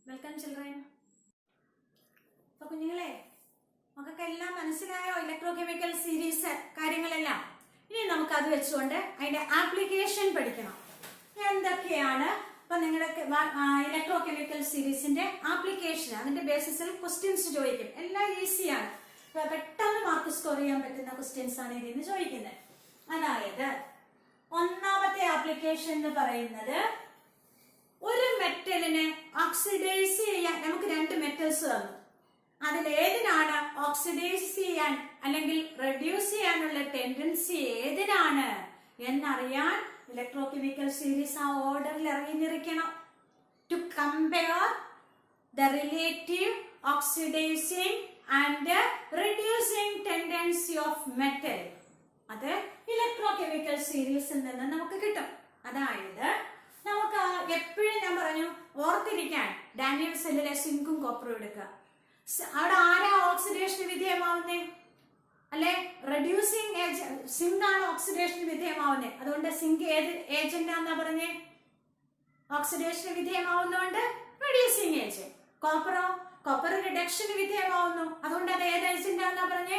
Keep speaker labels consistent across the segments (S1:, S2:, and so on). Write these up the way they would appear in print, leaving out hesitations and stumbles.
S1: Welcome children. അപ്പൊ കുഞ്ഞുങ്ങളെ, നമുക്കെല്ലാം മനസ്സിലായോ ഇലക്ട്രോ കെമിക്കൽ സീരീസ് കാര്യങ്ങളെല്ലാം? ഇനി നമുക്ക് അത് വെച്ചുകൊണ്ട് അതിന്റെ ആപ്ലിക്കേഷൻ പഠിക്കണം. എന്തൊക്കെയാണ് അപ്പൊ നിങ്ങളുടെ ഇലക്ട്രോ കെമിക്കൽ സീരീസിന്റെ ആപ്ലിക്കേഷൻ, അതിന്റെ ബേസിസിൽ ക്വസ്റ്റ്യൻസ് ചോദിക്കും. എല്ലാം ഈസിയാണ്, പെട്ടെന്ന് മാർക്ക് സ്കോർ ചെയ്യാൻ പറ്റുന്ന ക്വസ്റ്റ്യൻസ് ആണ് ഇതിന് ചോദിക്കുന്നത്. അതായത് ഒന്നാമത്തെ ആപ്ലിക്കേഷൻ എന്ന് പറയുന്നത്, ഒരു മെറ്റലിനെ ഓക്സിഡൈസ് ചെയ്യാൻ നമുക്ക് രണ്ട് മെറ്റൽസ് തന്നു. അതിലേതിനാണ് ഓക്സിഡൈസ് ചെയ്യാൻ അല്ലെങ്കിൽ റെഡ്യൂസ് ചെയ്യാനുള്ള ടെൻഡൻസി ഏതിനാണ് എന്നറിയാൻ ഇലക്ട്രോ കെമിക്കൽ സീരീസ് ആ ഓർഡറിൽ ഇറങ്ങിയിരിക്കണം. To compare the relative oxidising and reducing tendency of metal. അത് ഇലക്ട്രോ കെമിക്കൽ സീരീസിൽ നിന്ന് നമുക്ക് കിട്ടും. അതായത് നമുക്ക് എപ്പോഴും ഞാൻ പറഞ്ഞു ഓർത്തിരിക്കാൻ, ഡാനിയൽ സെല്ലിലെ സിങ്കും കോപ്പറും എടുക്കുക. അവിടെ ആരാ ഓക്സിഡേഷന് വിധേയമാവുന്നേ? അല്ലെ, റെഡ്യൂസിങ് ഏജന്റ് സിങ്ക് ആണ് ഓക്സിഡേഷന് വിധേയമാവുന്നേ. അതുകൊണ്ട് സിങ്ക് ഏത് ഏജന്റ് ആണെന്നാ പറഞ്ഞേ? Oxidation വിധേയമാവുന്നതുകൊണ്ട് reducing agent. കോപ്പർ റിഡക്ഷന് വിധേയമാവുന്നു, അതുകൊണ്ട് അത് ഏത് ഏജന്റ് ആണെന്നാ പറഞ്ഞേ?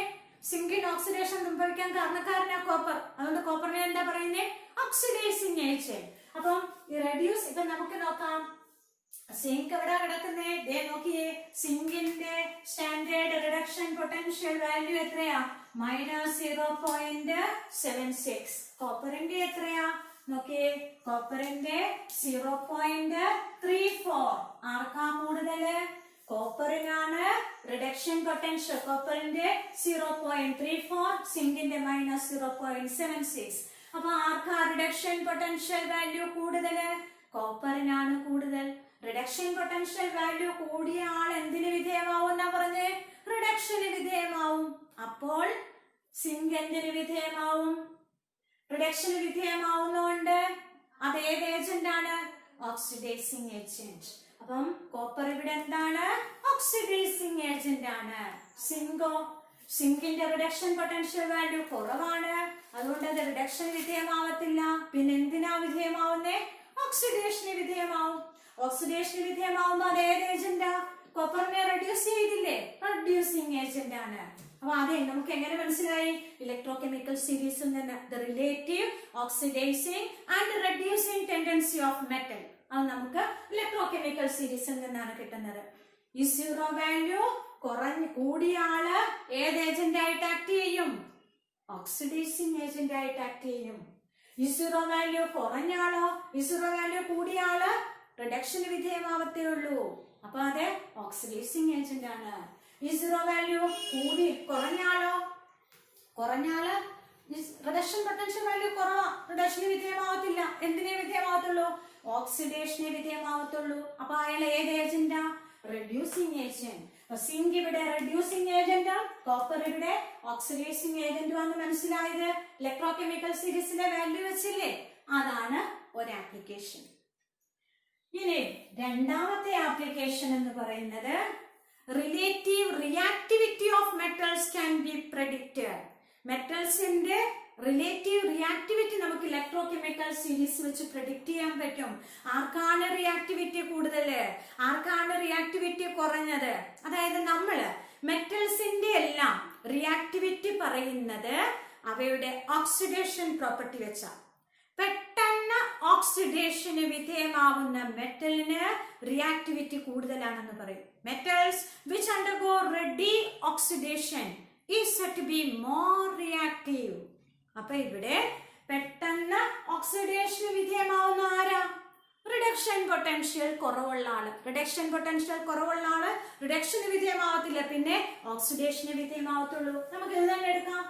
S1: സിങ്കിന് ഓക്സിഡേഷൻ സംഭവിക്കാൻ കാരണക്കാരനാ കോപ്പർ, അതുകൊണ്ട് കോപ്പറിനെ എന്താ പറയുന്നേ? Oxidising agent. അപ്പം ഈ റെഡ്യൂസ്, ഇപ്പൊ നമുക്ക് നോക്കാം. സിങ്ക് എവിടെ കിടക്കുന്നേ? ദേ നോക്കിയേ, സിങ്കിന്റെ സ്റ്റാൻഡേർഡ് റിഡക്ഷൻ പൊട്ടൻഷ്യൽ വാല്യൂ എത്രയാ? -0.76. കോപ്പറിന്റെ എത്രയാ? നോക്കിയേ, കോപ്പറിന്റെ 0.34. ആർക്കാ കൂടുതല്? കോപ്പറിനാണ് റിഡക്ഷൻ പൊട്ടൻഷ്യൽ. കോപ്പറിന്റെ 0.34, സിങ്കിന്റെ -0.76. അപ്പൊ ആർക്കാ റിഡക്ഷൻ പൊട്ടൻഷ്യൽ വാല്യൂ കൂടുതല്? കോപ്പറിനാണ് കൂടുതൽ. റിഡക്ഷൻ പൊട്ടൻഷ്യൽ വാല്യൂ കൂടിയ ആൾ എന്തിന് വിധേയമാവും എന്നാ പറഞ്ഞേ? റിഡക്ഷന് വിധേയമാവും. അപ്പോൾ സിങ്ക് എന്തിന് വിധേയമാവും? റിഡക്ഷന് വിധേയമാവുന്നതുകൊണ്ട് അത് ഏത് ഏജന്റ് ആണ്? Oxidising agent. അപ്പം കോപ്പർ ഇവിടെ എന്താണ്? ഓക്സിഡൈസിങ് ഏജന്റ് ആണ്. സിങ്കിന്റെ റിഡക്ഷൻ പൊട്ടൻഷ്യൽ വാല്യൂ കുറവാണ്, അതുകൊണ്ട് അത് റിഡക്ഷൻ വിധേയമാവത്തില്ല. പിന്നെ എന്തിനാ വിധേയമാവുന്നേ? ഓക്സിഡേഷന് വിധേയമാവും. ഓക്സിഡേഷന് വിധേയമാവുമ്പോ അത് ഏത് ഏജന്റാ? കോപ്പറിനെ റെഡ്യൂസ് ചെയ്തില്ലേ? റെഡ്യൂസിങ് ഏജന്റ് ആണ്. അപ്പൊ അതെ, നമുക്ക് എങ്ങനെ മനസ്സിലായി? ഇലക്ട്രോ കെമിക്കൽ സീരീസിൽ നിന്ന് the relative oxidising and reducing tendency of metal, അത് നമുക്ക് ഇലക്ട്രോ കെമിക്കൽ സീരീസിൽ നിന്നാണ് കിട്ടുന്നത്. ഈ സീറോ വാല്യൂ കൂടിയ ആള് ഏത് ഏജന്റ് ആയിട്ട് ആക്ട് ചെയ്യും? ഓക്സിഡൈസിങ് ഏജന്റ് ആയിട്ട് ആക്ട് ചെയ്യും. ഈ സീറോ വാല്യൂ കുറഞ്ഞ ആളോ? ഈ സീറോ വാല്യൂ കൂടിയ ആള് റിഡക്ഷന് വിധേയമാവത്തേ ഉള്ളൂ. അപ്പൊ അത് ഓക്സിഡൈസിങ് ഏജന്റ് ആണ്. ഈ സീറോ വാല്യൂ കുറഞ്ഞാള് റിഡക്ഷൻ പൊട്ടൻഷ്യൽ വാല്യൂ കുറവാ, റിഡക്ഷന് വിധേയമാവത്തില്ല. എന്തിനെ വിധേയമാവത്തുള്ളൂ? ഓക്സിഡേഷനെ വിധേയമാവത്തുള്ളൂ. അപ്പൊ അയാൾ ഏത് ഏജന്റാ? Reducing agent. സിങ്ക് ഇവിടെ റെഡ്യൂസിങ് ഏജന്റും കോപ്പർ ഇവിടെ ഓക്സിഡൈസിങ് ഏജന്റും ആണെന്ന് മനസ്സിലായത് ഇലക്ട്രോ കെമിക്കൽ സീരീസിലെ വാല്യൂ വെച്ചില്ലേ? അതാണ് ഒരു ആപ്ലിക്കേഷൻ. ഇനി രണ്ടാമത്തെ ആപ്ലിക്കേഷൻ എന്ന് പറയുന്നത്, relative reactivity of metals can be predicted. മെറ്റൽസിന്റെ റിലേറ്റീവ് റിയാക്ടിവിറ്റി നമുക്ക് ഇലക്ട്രോ കെമിക്കൽ സീരീസ് വെച്ച് പ്രെഡിക്റ്റ് ചെയ്യാൻ പറ്റും. ആർക്കാണ് റിയാക്ടിവിറ്റി കൂടുതല്, ആർക്കാണ് റിയാക്ടിവിറ്റി കുറഞ്ഞത്? അതായത് നമ്മള് മെറ്റൽസിന്റെ എല്ലാം റിയാക്ടിവിറ്റി പറയുന്നത് അവയുടെ ഓക്സിഡേഷൻ പ്രോപ്പർട്ടി വെച്ചാ. പെട്ടെന്ന് ഓക്സിഡേഷന് വിധേയമാവുന്ന മെറ്റലിന് റിയാക്ടിവിറ്റി കൂടുതലാണെന്ന് പറയും. Metals which undergo ready oxidation is said to be more reactive. അപ്പൊ ഇവിടെ പെട്ടെന്ന് ഓക്സിഡേഷന് വിധേയമാവുന്ന ആരാ? റിഡക്ഷൻ പൊട്ടൻഷ്യൽ കുറവുള്ള ആള്. റിഡക്ഷൻ പൊട്ടൻഷ്യൽ കുറവുള്ള ആള് റിഡക്ഷന് വിധേയമാവത്തില്ല, പിന്നെ ഓക്സിഡേഷന് വിധേയമാവത്തുള്ളൂ. നമുക്ക് ഇത് തന്നെ എടുക്കാം.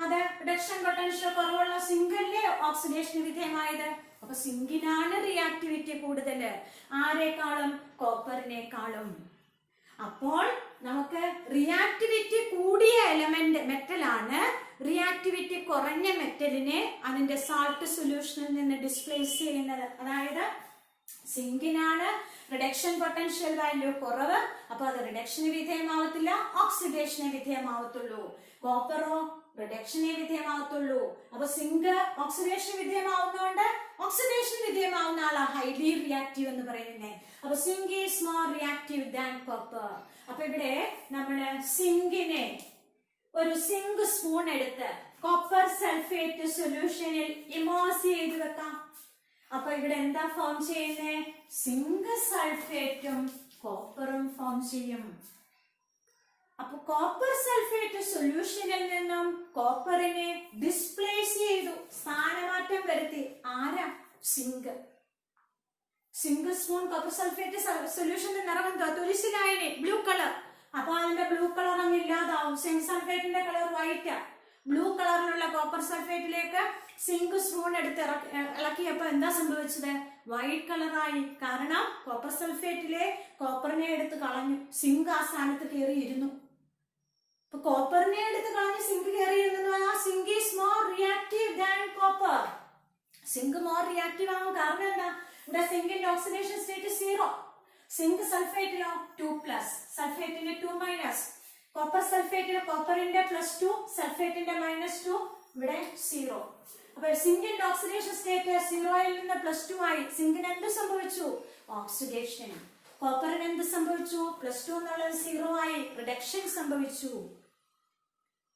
S1: അത് റിഡക്ഷൻ പൊട്ടൻഷ്യൽ കുറവുള്ള സിങ്കല്ലേ ഓക്സിഡേഷന് വിധേയമായത്. അപ്പൊ സിങ്കിനാണ് റിയാക്ടിവിറ്റി കൂടുതല്. ആരെക്കാളും? കോപ്പറിനേക്കാളും. അപ്പോൾ നമുക്ക് റിയാക്ടിവിറ്റി കൂടിയ എലമെന്റ് മെറ്റലാണ് റിയാക്ടിവിറ്റി കുറഞ്ഞ മെറ്റലിനെ അതിന്റെ സാൾട്ട് സൊല്യൂഷനിൽ നിന്ന് ഡിസ്പ്ലേസ് ചെയ്യുന്നത്. അതായത് സിങ്കിനാണ് റിഡക്ഷൻ പൊട്ടൻഷ്യൽ വാല്യൂ കുറവ്, അപ്പൊ അത് റിഡക്ഷന് വിധേയമാവത്തില്ല, ഓക്സിഡേഷന് വിധേയമാവത്തുള്ളൂ. കോപ്പറോ റിഡക്ഷനെ വിധേയമാവത്തുള്ളൂ. അപ്പൊ സിങ്ക് ഓക്സിഡേഷന് വിധേയമാവുന്നതുകൊണ്ട് ഓക്സിഡേഷൻ വിധേയമാവുന്ന ആളാ ഹൈലി റിയാക്റ്റീവ് എന്ന് പറയുന്നത്. അപ്പൊ zinc is more reactive than copper. അപ്പൊ ഇവിടെ നമ്മള് സിങ്കിനെ ഒരു സിങ്ക് സ്പൂൺ എടുത്ത് കോപ്പർ സൾഫേറ്റ് സൊല്യൂഷനിൽ ഇമേഴ്സ് ചെയ്ത് വെക്കാം. അപ്പൊ ഇവിടെ എന്താ ഫോം ചെയ്യുന്നേ? സിങ്ക് സൾഫേറ്റും കോപ്പറും ഫോം ചെയ്യും. അപ്പൊ കോപ്പർ സൾഫേറ്റ് സൊല്യൂഷനിൽ നിന്നും കോപ്പറിനെ ഡിസ്പ്ലേസ് ചെയ്തു, സ്ഥാനമാറ്റം വരുത്തി. ആരാ? Zinc. Single spoon copper sulphate സൊല്യൂഷന്റെ നിറം എന്താ? തുരിശിലായനെ ബ്ലൂ കളർ. അപ്പൊ അതിന്റെ ബ്ലൂ കളർ അങ്ങ് ഇല്ലാതാവും. സിങ്ക് സൾഫേറ്റിന്റെ കളർ വൈറ്റ്. ബ്ലൂ കളറിലുള്ള കോപ്പർ സൾഫേറ്റിലേക്ക് സിങ്ക് സ്പൂൺ എടുത്ത് ഇളക്കിയപ്പോ എന്താ സംഭവിച്ചത്? വൈറ്റ് കളറായി. കാരണം കോപ്പർ സൾഫേറ്റിലെ കോപ്പറിനെ എടുത്ത് കളഞ്ഞു, സിങ്ക് ആ സ്ഥാനത്ത് കയറിയിരുന്നു. അപ്പൊ കോപ്പറിനെ എടുത്ത് കളഞ്ഞ് സിങ്ക് കയറിയിരുന്നു. ആ zinc is more reactive than copper. Zinc more reactive ആവാൻ കാരണം എന്താ? ഇവിടെ സിങ്കിന്റെ ഓക്സിഡേഷൻ സ്റ്റേറ്റ് 0. സിങ്ക് സൾഫേറ്റിലോ 2+, സൾഫേറ്റിന്റെ 2-. കോപ്പർ സൾഫേറ്റിലെ കോപ്പറിന്റെ +2, സൾഫേറ്റിന്റെ -2, ഇവിടെ 0. അപ്പൊ സിങ്കിന്റെ ഓക്സിഡേഷൻ സ്റ്റേറ്റ് 0യിൽ നിന്ന് +2 ആയി. സിങ്കിന് എന്ത് സംഭവിച്ചു? ഓക്സിഡേഷൻ. കോപ്പറിന് എന്ത് സംഭവിച്ചു? +2 എന്നുള്ളത് 0 ആയി, റിഡക്ഷൻ സംഭവിച്ചു.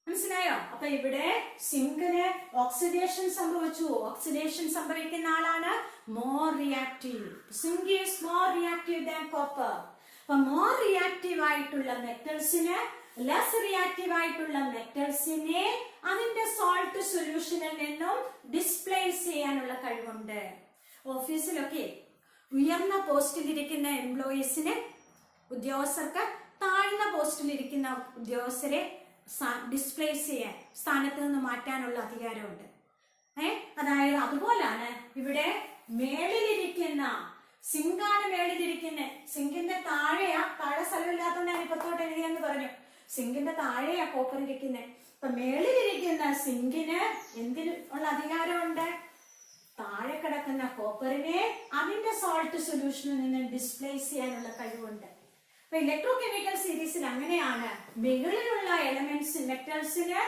S1: മനസ്സിലായോ? അപ്പൊ ഇവിടെ സിങ്കിന് ഓക്സിഡേഷൻ സംഭവിച്ചു. ഓക്സിഡേഷൻ സംഭവിക്കുന്ന ആളാണ് more reactive. Zinc is more reactive than copper. അപ്പൊ മോർ റിയാക്റ്റീവ് ആയിട്ടുള്ള മെറ്റൽസിന് ലെസ് റിയാക്റ്റീവ് ആയിട്ടുള്ള മെറ്റൽസിനെ അതിന്റെ സോൾട്ട് സൊല്യൂഷനിൽ നിന്നും ഡിസ്പ്ലേസ് ചെയ്യാനുള്ള കഴിവുണ്ട്. ഓഫീസിലൊക്കെ ഉയർന്ന പോസ്റ്റിലിരിക്കുന്ന എംപ്ലോയീസിന്, ഉദ്യോഗസ്ഥർക്ക് താഴ്ന്ന പോസ്റ്റിലിരിക്കുന്ന ഉദ്യോഗസ്ഥരെ ഡിസ്പ്ലേസ് ചെയ്യാൻ, സ്ഥാനത്ത് നിന്ന് മാറ്റാനുള്ള അധികാരമുണ്ട്. അതായത് അതുപോലാണ് ഇവിടെ മേളിലിരിക്കുന്ന സിങ്കാണ് മേളിലിരിക്കുന്നത്. സിങ്കിന്റെ താഴെയാ, താഴെ സ്ഥലമില്ലാത്തതുകൊണ്ടാണ് ഇപ്പത്തോട്ട് എഴുതിയെന്ന് പറഞ്ഞു. സിങ്കിന്റെ താഴെയാ കോപ്പർ ഇരിക്കുന്നത്. അപ്പൊ മേളിലിരിക്കുന്ന സിങ്കിന് എന്തിന് ഉള്ള അധികാരമുണ്ട്? താഴെ കിടക്കുന്ന കോപ്പറിനെ അതിന്റെ സോൾട്ട് സൊല്യൂഷനിൽ നിന്ന് ഡിസ്പ്ലേസ് ചെയ്യാനുള്ള കഴിവുണ്ട്. അപ്പൊ ഇലക്ട്രോ കെമിക്കൽ സീരീസിൽ അങ്ങനെയാണ്. മുകളിലുള്ള എലമെന്റ്സ് മെറ്റൽസിന്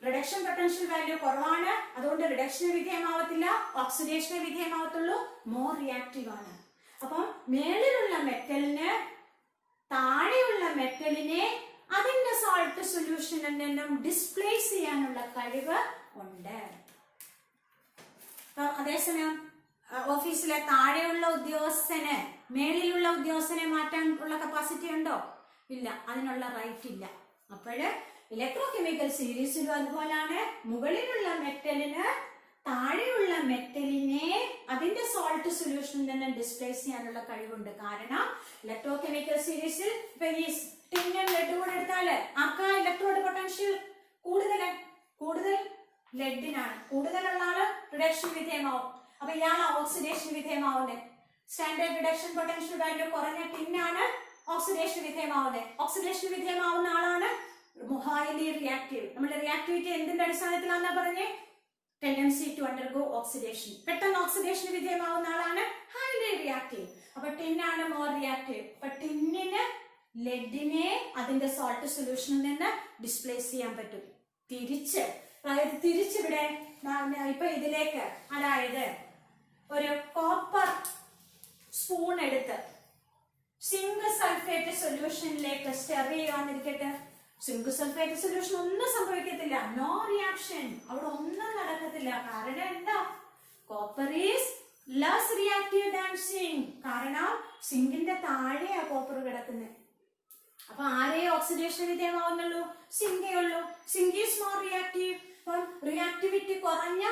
S1: റിഡക്ഷൻ പൊട്ടൻഷ്യൽ വാല്യൂ കുറവാണ്, അതുകൊണ്ട് റിഡക്ഷന് വിധേയമാവത്തില്ല, ഓക്സിഡേഷന് വിധേയമാവത്തുള്ളൂ, മോർ റിയാക്റ്റീവ് ആണ്. അപ്പം മേളിലുള്ള മെറ്റലിന് താഴെയുള്ള മെറ്റലിനെ അതിന്റെ സോൾട്ട് സൊല്യൂഷനിൽ നിന്നും ഡിസ്പ്ലേസ് ചെയ്യാനുള്ള കഴിവ് ഉണ്ട്. അതേസമയം ഓഫീസിലെ താഴെയുള്ള ഉദ്യോഗസ്ഥന് മേളിലുള്ള ഉദ്യോഗസ്ഥനെ മാറ്റാൻ ഉള്ള കപ്പാസിറ്റി ഉണ്ടോ? ഇല്ല, അതിനുള്ള റൈറ്റ് ഇല്ല. അപ്പോഴ് ഇലക്ട്രോ കെമിക്കൽ സീരീസിലും അതുപോലാണ്. മുകളിലുള്ള മെറ്റലിന് താഴെയുള്ള മെറ്റലിനെ അതിന്റെ സോൾട്ട് സൊല്യൂഷനിൽ നിന്ന് ഡിസ്പ്ലേസ് ചെയ്യാനുള്ള കഴിവുണ്ട്. കാരണം ഇലക്ട്രോ കെമിക്കൽ സീരീസിൽ ഇപ്പൊ ഈ ടിന്നും ലെഡ് കൂടെ എടുത്താല് ആർക്കാ ഇലക്ട്രോഡ് പൊട്ടൻഷ്യൽ കൂടുതൽ ലെഡിനാണ്. കൂടുതലുള്ള ആള് റിഡക്ഷൻ വിധേയമാവും. അപ്പൊ ഇയാൾ ഓക്സിഡേഷൻ വിധേയമാവുന്നത്. സ്റ്റാൻഡേർഡ് റിഡക്ഷൻ പൊട്ടൻഷ്യൽ വാല്യൂ കുറഞ്ഞ ടിന്നാണ് ഓക്സിഡേഷൻ വിധേയമാവുന്നത്. ഓക്സിഡേഷൻ വിധേയമാവുന്ന ആളാണ് ഹൈലി റിയാക്റ്റീവ്. നമ്മുടെ റിയാക്ടിവിറ്റി എന്തിന്റെ അടിസ്ഥാനത്തിലാണെന്നാ പറഞ്ഞേ? Tendency to undergo oxidation. പെട്ടെന്ന് ഓക്സിഡേഷൻ വിധേയമാവുന്ന ആളാണ് ഹൈലി റിയാക്റ്റീവ്. അപ്പൊ ടിന്നാണ് മോർ റിയാക്റ്റീവ്. അപ്പൊ ടിന്നിന് ലെഡിനെ അതിന്റെ സോൾട്ട് സൊല്യൂഷനിൽ നിന്ന് ഡിസ്പ്ലേസ് ചെയ്യാൻ പറ്റും. തിരിച്ചിവിടെ ഇപ്പൊ ഇതിലേക്ക്, അതായത് ഒരു കോപ്പർ സ്പൂൺ എടുത്ത് സിങ്ക് സൾഫേറ്റ് സൊല്യൂഷനിലേക്ക് സ്റ്റെർ ചെയ്യുവാന്നിരിക്കട്ടെ. സിങ്ക് സൾഫേറ്റ് സൊല്യൂഷൻ ഒന്നും സംഭവിക്കത്തില്ല, നോ റിയാക്ഷൻ. അവിടെ ഒന്നും നടക്കത്തില്ല. കാരണം എന്താ? Copper is less reactive than zinc. കാരണം സിങ്കിന്റെ താഴെയാ കോപ്പർ കിടക്കുന്നത്. അപ്പൊ ആരേ ഓക്സിഡേഷൻ വിധേയമാവുന്നുള്ളൂ? സിങ്കേ ഉള്ളൂ. Zinc is more reactive. അപ്പം റിയാക്ടിവിറ്റി കുറഞ്ഞ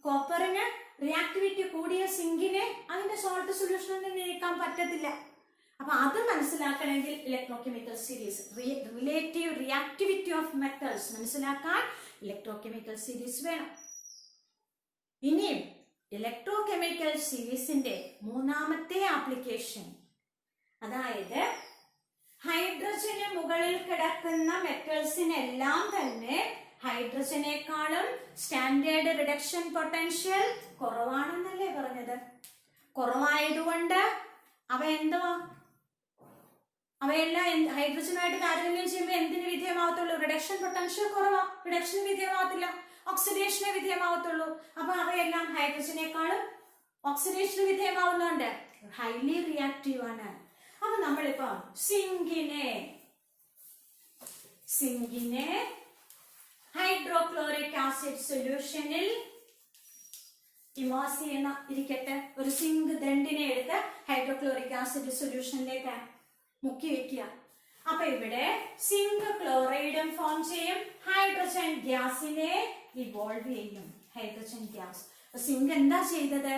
S1: കോപ്പറിന് റിയാക്ടിവിറ്റി കൂടിയ സിങ്കിനെ അതിന്റെ സോൾട്ട് സൊല്യൂഷനിൽ നിന്ന് നീക്കാൻ പറ്റത്തില്ല. അപ്പൊ അത് മനസ്സിലാക്കണമെങ്കിൽ electro chemical series, relative reactivity of metals മനസ്സിലാക്കാൻ ഇലക്ട്രോ കെമിക്കൽ സീരീസ് വേണം. ഇനിയും ഇലക്ട്രോ കെമിക്കൽ സീരീസിന്റെ മൂന്നാമത്തെ ആപ്ലിക്കേഷൻ, അതായത് ഹൈഡ്രജന് മുകളിൽ കിടക്കുന്ന മെറ്റൽസിനെല്ലാം തന്നെ ഹൈഡ്രജനേക്കാളും സ്റ്റാൻഡേർഡ് റിഡക്ഷൻ പൊട്ടൻഷ്യൽ കുറവാണെന്നല്ലേ പറഞ്ഞത്? കുറവായതുകൊണ്ട് അവയെല്ലാം ഹൈഡ്രജനുമായിട്ട് താരതമ്യം ചെയ്യുമ്പോൾ എന്തിന് വിധേയമാവത്തുള്ളൂ? റിഡക്ഷൻ പൊട്ടൻഷ്യൽ കുറവാ, റിഡക്ഷന് വിധേയമാവത്തില്ല. ഓക്സിഡേഷന് വിധേയമാവത്തുള്ളൂ. അപ്പൊ അവയെല്ലാം ഹൈഡ്രജനേക്കാളും ഓക്സിഡേഷന് വിധേയമാവുന്നുണ്ട്, ഹൈലി റിയാക്റ്റീവ് ആണ്. അപ്പൊ നമ്മളിപ്പോ സിങ്കിനെ ഹൈഡ്രോക്ലോറിക് ആസിഡ് സൊല്യൂഷനിൽ ഇമേഴ്സ് ചെയ്യുന്ന ഇരിക്കട്ടെ, ഒരു സിങ്ക് ദണ്ടിനെ എടുത്ത് ഹൈഡ്രോക്ലോറിക് ആസിഡ് സൊല്യൂഷനിലേക്ക് മുക്കി വെക്കുക. അപ്പൊ ഇവിടെ സിങ്ക് ക്ലോറൈഡും ഫോം ചെയ്യും, ഹൈഡ്രജൻ ഗ്യാസിനെ ഇവോൾവ് ചെയ്യും, ഹൈഡ്രജൻ ഗ്യാസ്. സിങ്ക് എന്താ ചെയ്തത്?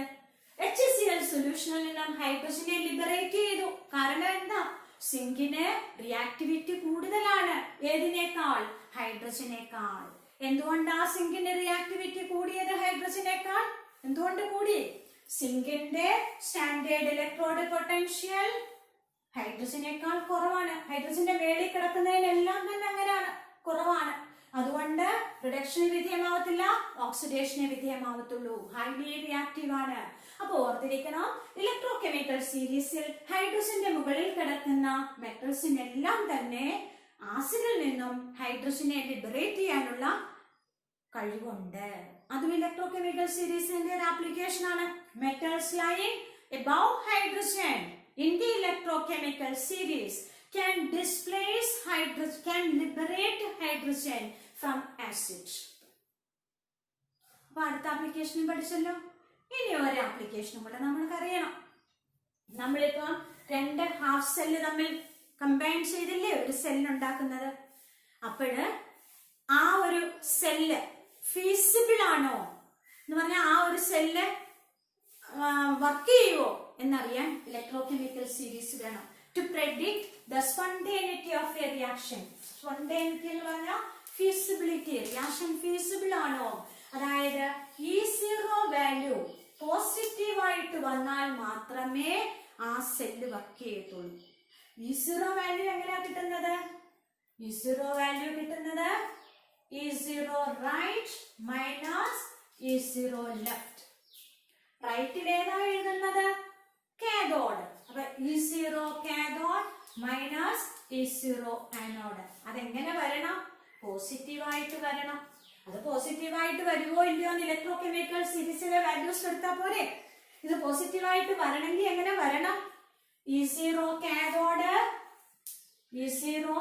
S1: HCl സൊല്യൂഷനിൽ നിന്നും ഹൈഡ്രജനെ ലിബറേറ്റ് ചെയ്തു. കാരണം എന്താ? സിങ്കിന് റിയാക്ടിവിറ്റി കൂടുതലാണ്, ഏതിനേക്കാൾ? ഹൈഡ്രജനേക്കാൾ. എന്തുകൊണ്ടാ സിങ്കിന്റെ റിയാക്ടിവിറ്റി കൂടിയത് ഹൈഡ്രജനേക്കാൾ? എന്തുകൊണ്ട് കൂടി? സിങ്കിന്റെ സ്റ്റാൻഡേർഡ് ഇലക്ട്രോഡ് പൊട്ടൻഷ്യൽ ഹൈഡ്രജനേക്കാൾ കുറവാണ്. ഹൈഡ്രജന്റെ മേളിൽ കിടക്കുന്നതിനെല്ലാം തന്നെ അങ്ങനെയാണ്, കുറവാണ്. അതുകൊണ്ട് റിഡക്ഷന് വിധേയമാവത്തില്ല, ഓക്സിഡേഷന് വിധേയമാവത്തുള്ളൂ, ഹൈലി റിയാക്റ്റീവ് ആണ്. അപ്പൊ ഓർത്തിരിക്കണം, ഇലക്ട്രോ കെമിക്കൽ സീരീസിൽ ഹൈഡ്രജന്റെ മുകളിൽ കിടക്കുന്ന മെറ്റൽസിനെല്ലാം തന്നെ ആസിഡിൽ നിന്നും ഹൈഡ്രജനെ ലിബറേറ്റ് ചെയ്യാനുള്ള കഴിവുണ്ട്. അതും ഇലക്ട്രോ കെമിക്കൽ സീരീസിന്റെ ഒരു ആപ്ലിക്കേഷൻ ആണ്. Metals lying above hydrogen in the electrochemical series can displace hydrogen, can liberate hydrogen from acid. അപ്പൊ അടുത്ത ആപ്ലിക്കേഷനും പഠിച്ചല്ലോ. ഇനി ഒരു ആപ്ലിക്കേഷനും കൂടെ നമ്മൾക്ക് അറിയണം. നമ്മളിപ്പോ രണ്ട് ഹാഫ് സെല്ല് തമ്മിൽ കമ്പൈൻ ചെയ്തില്ലേ ഒരു സെല്ല് ഉണ്ടാക്കുന്നത്. അപ്പോഴ് ആ ഒരു സെല്ല് ഫീസിബിൾ ആണോ എന്ന് പറഞ്ഞാൽ ആ ഒരു സെല്ല് വർക്ക് ചെയ്യുവോ എന്നറിയാൻ ഇലക്ട്രോകെമിക്കൽ സീരീസ് വേണം. To predict the spontaneity of a reaction. Spontaneity എന്ന് പറഞ്ഞാൽ ഫീസിബിലിറ്റി, റിയാക്ഷൻ ഫീസിബിൾ ആണോ, അതായത് E0 വാല്യൂ പോസിറ്റീവ് ആയിട്ട് വന്നാൽ മാത്രമേ ആ സെല്ല് വർക്ക് ചെയ്യത്തുള്ളൂ. E0 വാല്യൂ എങ്ങനെയാ കിട്ടുന്നത്? E0 വാല്യൂ കിട്ടുന്നത് E0 right minus E0 left. റൈറ്റിൽ ഏതാ എഴുതുന്നത്? കാഥോഡ്. അപ്പൊ E0 cathode minus E0 anode. അതെങ്ങനെ വരണം? പോസിറ്റീവായിട്ട് വരണം. അത് പോസിറ്റീവായിട്ട് വരുമോ ഇല്ലയോ എന്ന് ഇലക്ട്രോ കെമിക്കൽ സീരീസിലെ വാല്യൂസ് എടുത്താൽ പോരെ. ഇത് പോസിറ്റീവായിട്ട് വരണമെങ്കിൽ എങ്ങനെ വരണം? E0 cathode, E0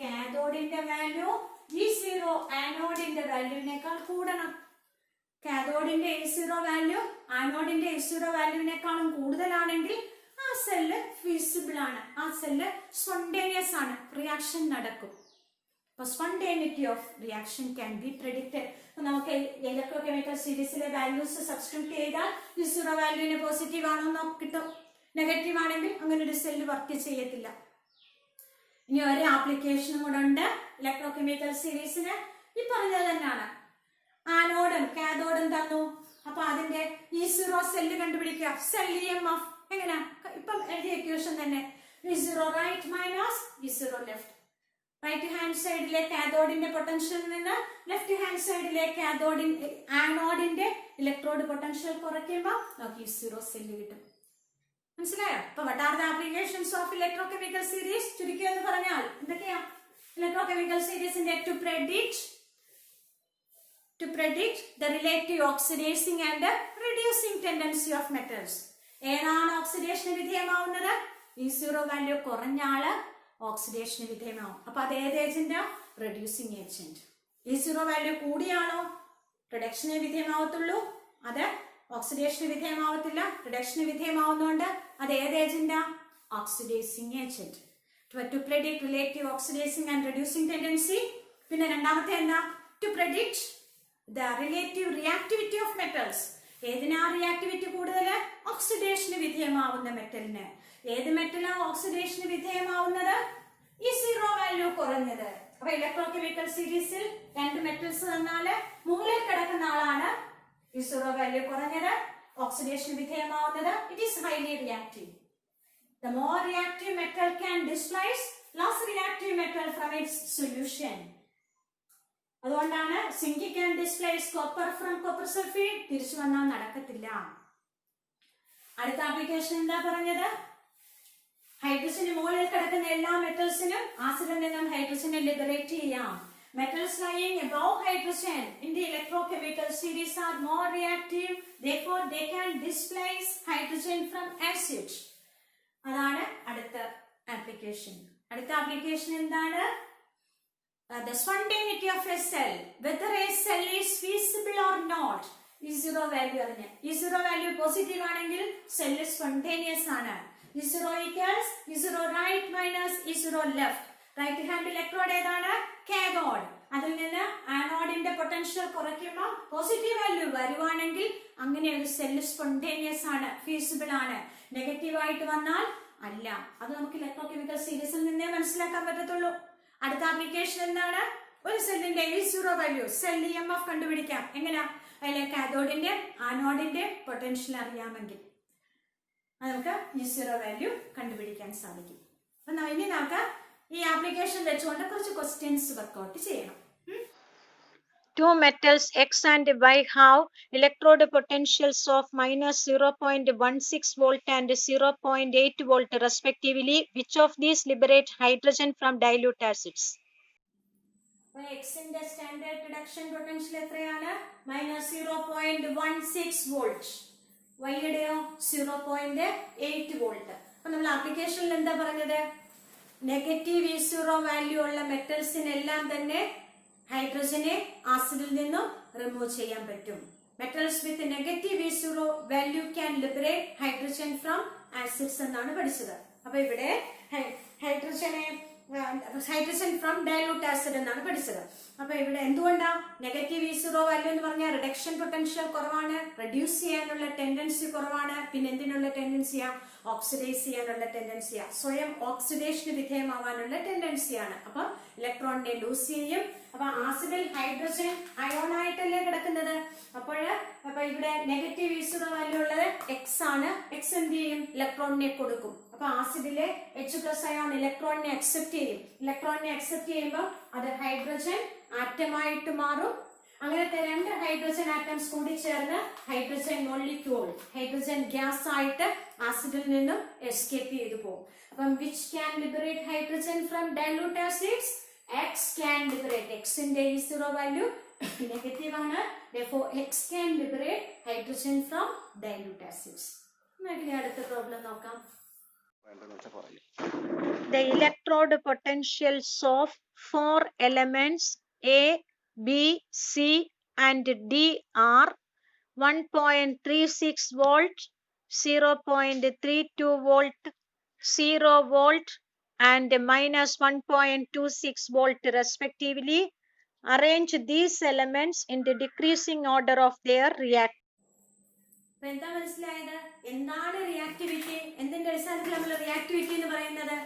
S1: കാഥോഡിന്റെ value E0 ആനോഡിന്റെ വാല്യൂവിനേക്കാൾ കൂടണം. കാഥോഡിന്റെ E0 വാല്യൂ ആനോഡിന്റെ E0 വാല്യൂവിനേക്കാളും കൂടുതലാണെങ്കിൽ ആ സെല്ല് ഫീസിബിൾ ആണ്, ആ സെല്ല് സ്പോണ്ടേനിയസ് ആണ്, റിയാക്ഷൻ നടക്കും. Spontaneity of reaction can be predicted. നമുക്ക് ഇലക്ട്രോ കെമിക്കൽ സീരീസിലെ വാല്യൂസ് സബ്സ്റ്റിറ്റ്യൂട്ട് ചെയ്താൽ E0 വാല്യൂവിന് പോസിറ്റീവ് ആണോ കിട്ടും. നെഗറ്റീവ് ആണെങ്കിൽ അങ്ങനെ ഒരു സെല്ല് വർക്ക് ചെയ്യത്തില്ല. ഇനി ഒരു ആപ്ലിക്കേഷനും കൂടെ ഉണ്ട് ഇലക്ട്രോ കെമിക്കൽ സീരീസിന്. ഈ പറഞ്ഞത് തന്നെയാണ്. ആനോഡും കാഥോഡും തന്നു. അപ്പൊ അതിന്റെ E0 സെല്ല് കണ്ടുപിടിക്കുക. സെൽ EMF എങ്ങനെയാ? ഇപ്പം എഴുതിയ ഇക്വേഷൻ തന്നെ. E0 right minus E0 left. Right hand സൈഡിലെ കാഥോഡിന്റെ പൊട്ടൻഷ്യലിൽ നിന്ന് ലെഫ്റ്റ് ഹാൻഡ് സൈഡിലെ ആനോഡിന്റെ ഇലക്ട്രോഡ് പൊട്ടൻഷ്യൽ കുറയ്ക്കുമ്പോൾ നമുക്ക് E0 സെല്ല് കിട്ടും. മനസ്സിലായോ? അപ്പൊ what are the applications of electrochemical series? ചുരുക്കി എന്ന് പറഞ്ഞാൽ എന്തൊക്കെയാ? ഇലക്ട്രോകെമിക്കൽ സീരീസിന്റെ to predict the relative oxidizing and reducing tendency of metals. ഏതാണ് ഓക്സിഡേഷന് വിധേയമാവുന്നത്? E0 വാല്യൂ കുറഞ്ഞ ആള് ഓക്സിഡേഷന് വിധേയമാവും. അപ്പൊ അത് ഏത് ഏജന്റാ? Reducing agent. E0 വാല്യൂ കൂടിയാണോ റിഡക്ഷന് വിധേയമാവത്തുള്ളൂ, അത് ഓക്സിഡേഷന് വിധേയമാവത്തില്ല. റിഡക്ഷന് വിധേയമാവുന്നതുകൊണ്ട് അത് ഏത് ഏജന്റാ? Oxidising agent. To predict relative oxidizing and reducing tendency. പിന്നെ രണ്ടാമത്തെ എന്താ? To predict the relative reactivity of metals. ഏതിനാ റിയാക്ടിവിറ്റി കൂടുതൽ? ഓക്സിഡേഷന് വിധേയമാവുന്ന മെറ്റലിന്. ഏത് മെറ്റലാ ഓക്സിഡേഷന് വിധേയമാവുന്നത്? E0 വാല്യൂ കുറഞ്ഞത്. അപ്പൊ ഇലക്ട്രോ കെമിക്കൽ സീരീസിൽ രണ്ട് മെറ്റൽസ് തന്നാല് മുകളിൽ കിടക്കുന്ന ആളാണ് E0 വാല്യൂ കുറഞ്ഞത്, ഓക്സിഡേഷന് വിധേയമാവുന്നത്. It is highly reactive. The more reactive metal can displace less reactive metal from its solution. അതുകൊണ്ടാണ് zinc can displace copper from copper sulfate. തിരിച്ചു വന്നാൽ നടക്കത്തില്ല. അടുത്ത ആപ്ലിക്കേഷൻ എന്താ പറഞ്ഞത്? ഹൈഡ്രജന് മുകളിൽ കിടക്കുന്ന എല്ലാ മെറ്റൽസിനും ആസിഡിൽ നിന്നും ഹൈഡ്രജനെ ലിബറേറ്റ് ചെയ്യാം. Metals lying above hydrogen in the electrochemical series are more reactive, therefore they can displace hydrogen from acid. അതാണ് അടുത്ത ആപ്ലിക്കേഷൻ. അടുത്ത ആപ്ലിക്കേഷൻ എന്താണ്? The spontaneity of a cell, whether a cell is feasible or not. E zero value അറിഞ്ഞ്, E zero value positive ആണെങ്കിൽ cell spontaneous ആണ്. ഈ zero equals E zero right minus E zero left. Right hand electrode ഏതാണ്? Cathode. അതിൽ നിന്ന് ആനോഡിന്റെ potential കുറയ്ക്കുമ്പോൾ positive value വരുവാണെങ്കിൽ അങ്ങനെ ഒരു സെല്ല് സ്പോണ്ടേനിയസ് ആണ്, ഫീസിബിൾ ആണ്. നെഗറ്റീവ് ആയിട്ട് വന്നാൽ അല്ല. അത് നമുക്ക് ഇലക്ട്രോകെമിക്കൽ സീരീസിൽ നിന്നേ മനസ്സിലാക്കാൻ പറ്റത്തുള്ളൂ. അടുത്ത ആപ്ലിക്കേഷൻ എന്താണ്? ഒരു സെല്ലിന്റെ ഈ സീറോ വാല്യൂ സെൽ EMF കണ്ടുപിടിക്കാം. എങ്ങനെയാ? അതിലെ കാഥോഡിന്റെ ആനോഡിന്റെ പൊട്ടൻഷ്യൽ അറിയാമെങ്കിൽ നമുക്ക് ഈ സീറോ വാല്യൂ കണ്ടുപിടിക്കാൻ സാധിക്കും. അപ്പൊ ഇനി നമുക്ക് ഈ ആപ്ലിക്കേഷൻ വെച്ചുകൊണ്ട് കുറച്ച് ക്വസ്റ്റ്യൻസ് വർക്ക്ഔട്ട് ചെയ്യണം.
S2: Two metals X and Y have electrode potentials of minus 0.16 volt and 0.8 volt respectively. Which of these liberate hydrogen from dilute acids?
S1: എക്സിന്റെ സ്റ്റാൻഡേർഡ് റിഡക്ഷൻ പൊട്ടൻഷ്യൽ എത്രയാണ്? -0.16 വോൾട്ട്. വൈയുടെയോ 0.8 വോൾട്ട്. അപ്പൊ നമ്മൾ ആപ്ലിക്കേഷനിൽ എന്താ പറഞ്ഞത്? നെഗറ്റീവ് E0 വാല്യൂ ഉള്ള മെറ്റൽസിനെല്ലാം തന്നെ ഹൈഡ്രജനെ ആസിഡിൽ നിന്നും റിമൂവ് ചെയ്യാൻ പറ്റും. Metals with negative E0 value can liberate hydrogen from acids എന്നാണ് പഠിച്ചത്. അപ്പൊ ഇവിടെ ഹൈഡ്രജൻ ഫ്രം ഡൈലൂട്ട് ആസിഡ് എന്നാണ് പഠിച്ചത്. അപ്പൊ ഇവിടെ എന്തുകൊണ്ടാ നെഗറ്റീവ് E0 വാല്യൂ എന്ന് പറഞ്ഞാൽ റിഡക്ഷൻ പൊട്ടൻഷ്യൽ കുറവാണ്, റെഡ്യൂസ് ചെയ്യാനുള്ള ടെൻഡൻസി കുറവാണ്. പിന്നെ എന്തിനുള്ള ടെൻഡൻസിയാ? ഓക്സിഡൈസ് ചെയ്യാനുള്ള ടെൻഡൻസിയാ, സ്വയം ഓക്സിഡേഷന് വിധേയമാവാനുള്ള ടെൻഡൻസിയാണ്. അപ്പൊ ഇലക്ട്രോണിനെ ലൂസ് ചെയ്യും. അപ്പൊ ആസിഡിൽ ഹൈഡ്രജൻ അയോൺ ആയിട്ടല്ലേ കിടക്കുന്നത്. അപ്പൊ ഇവിടെ നെഗറ്റീവ് E0 വാല്യൂ ഉള്ളത് എക്സ് ആണ്. എക്സ് എന്ത് ചെയ്യും? ഇലക്ട്രോണിനെ കൊടുക്കും. അപ്പൊ ആസിഡിലെ H+ അയോൺ ഇലക്ട്രോണിനെ അക്സെപ്റ്റ് ചെയ്യും. ഇലക്ട്രോണിനെ അക്സെപ്റ്റ് ചെയ്യുമ്പോൾ അത് ഹൈഡ്രജൻ ആറ്റമായിട്ട് മാറും. അങ്ങനത്തെ രണ്ട് ഹൈഡ്രജൻ ആറ്റംസ് കൂടി ചേർന്ന് ഹൈഡ്രജൻ മോളിക്യൂൾ, ഹൈഡ്രജൻ ഗ്യാസ് ആയിട്ട് ആസിഡിൽ നിന്നും എസ്കേപ്പ് ചെയ്തു പോകും. അപ്പം which can liberate hydrogen from dilute acids? X can liberate. എക്സിന്റെ E0 വാല്യൂ നെഗറ്റീവ് ആണ്. therefore X can liberate hydrogen from dilute acids. നമുക്ക് അടുത്ത പ്രോബ്ലം നോക്കാം.
S2: The electrode potentials of 4 elements A, B, C and D are 1.36 volt, 0.32 volt, 0 volt and minus 1.26 volt respectively. Arrange these elements in the decreasing order of their reactivity.
S1: എന്താ മനസ്സിലായത്? എന്താണ് reactivity? എന്തിന്റെ അടിസ്ഥാനത്തിൽ നമ്മൾ reactivity എന്ന് പറയുന്നത്?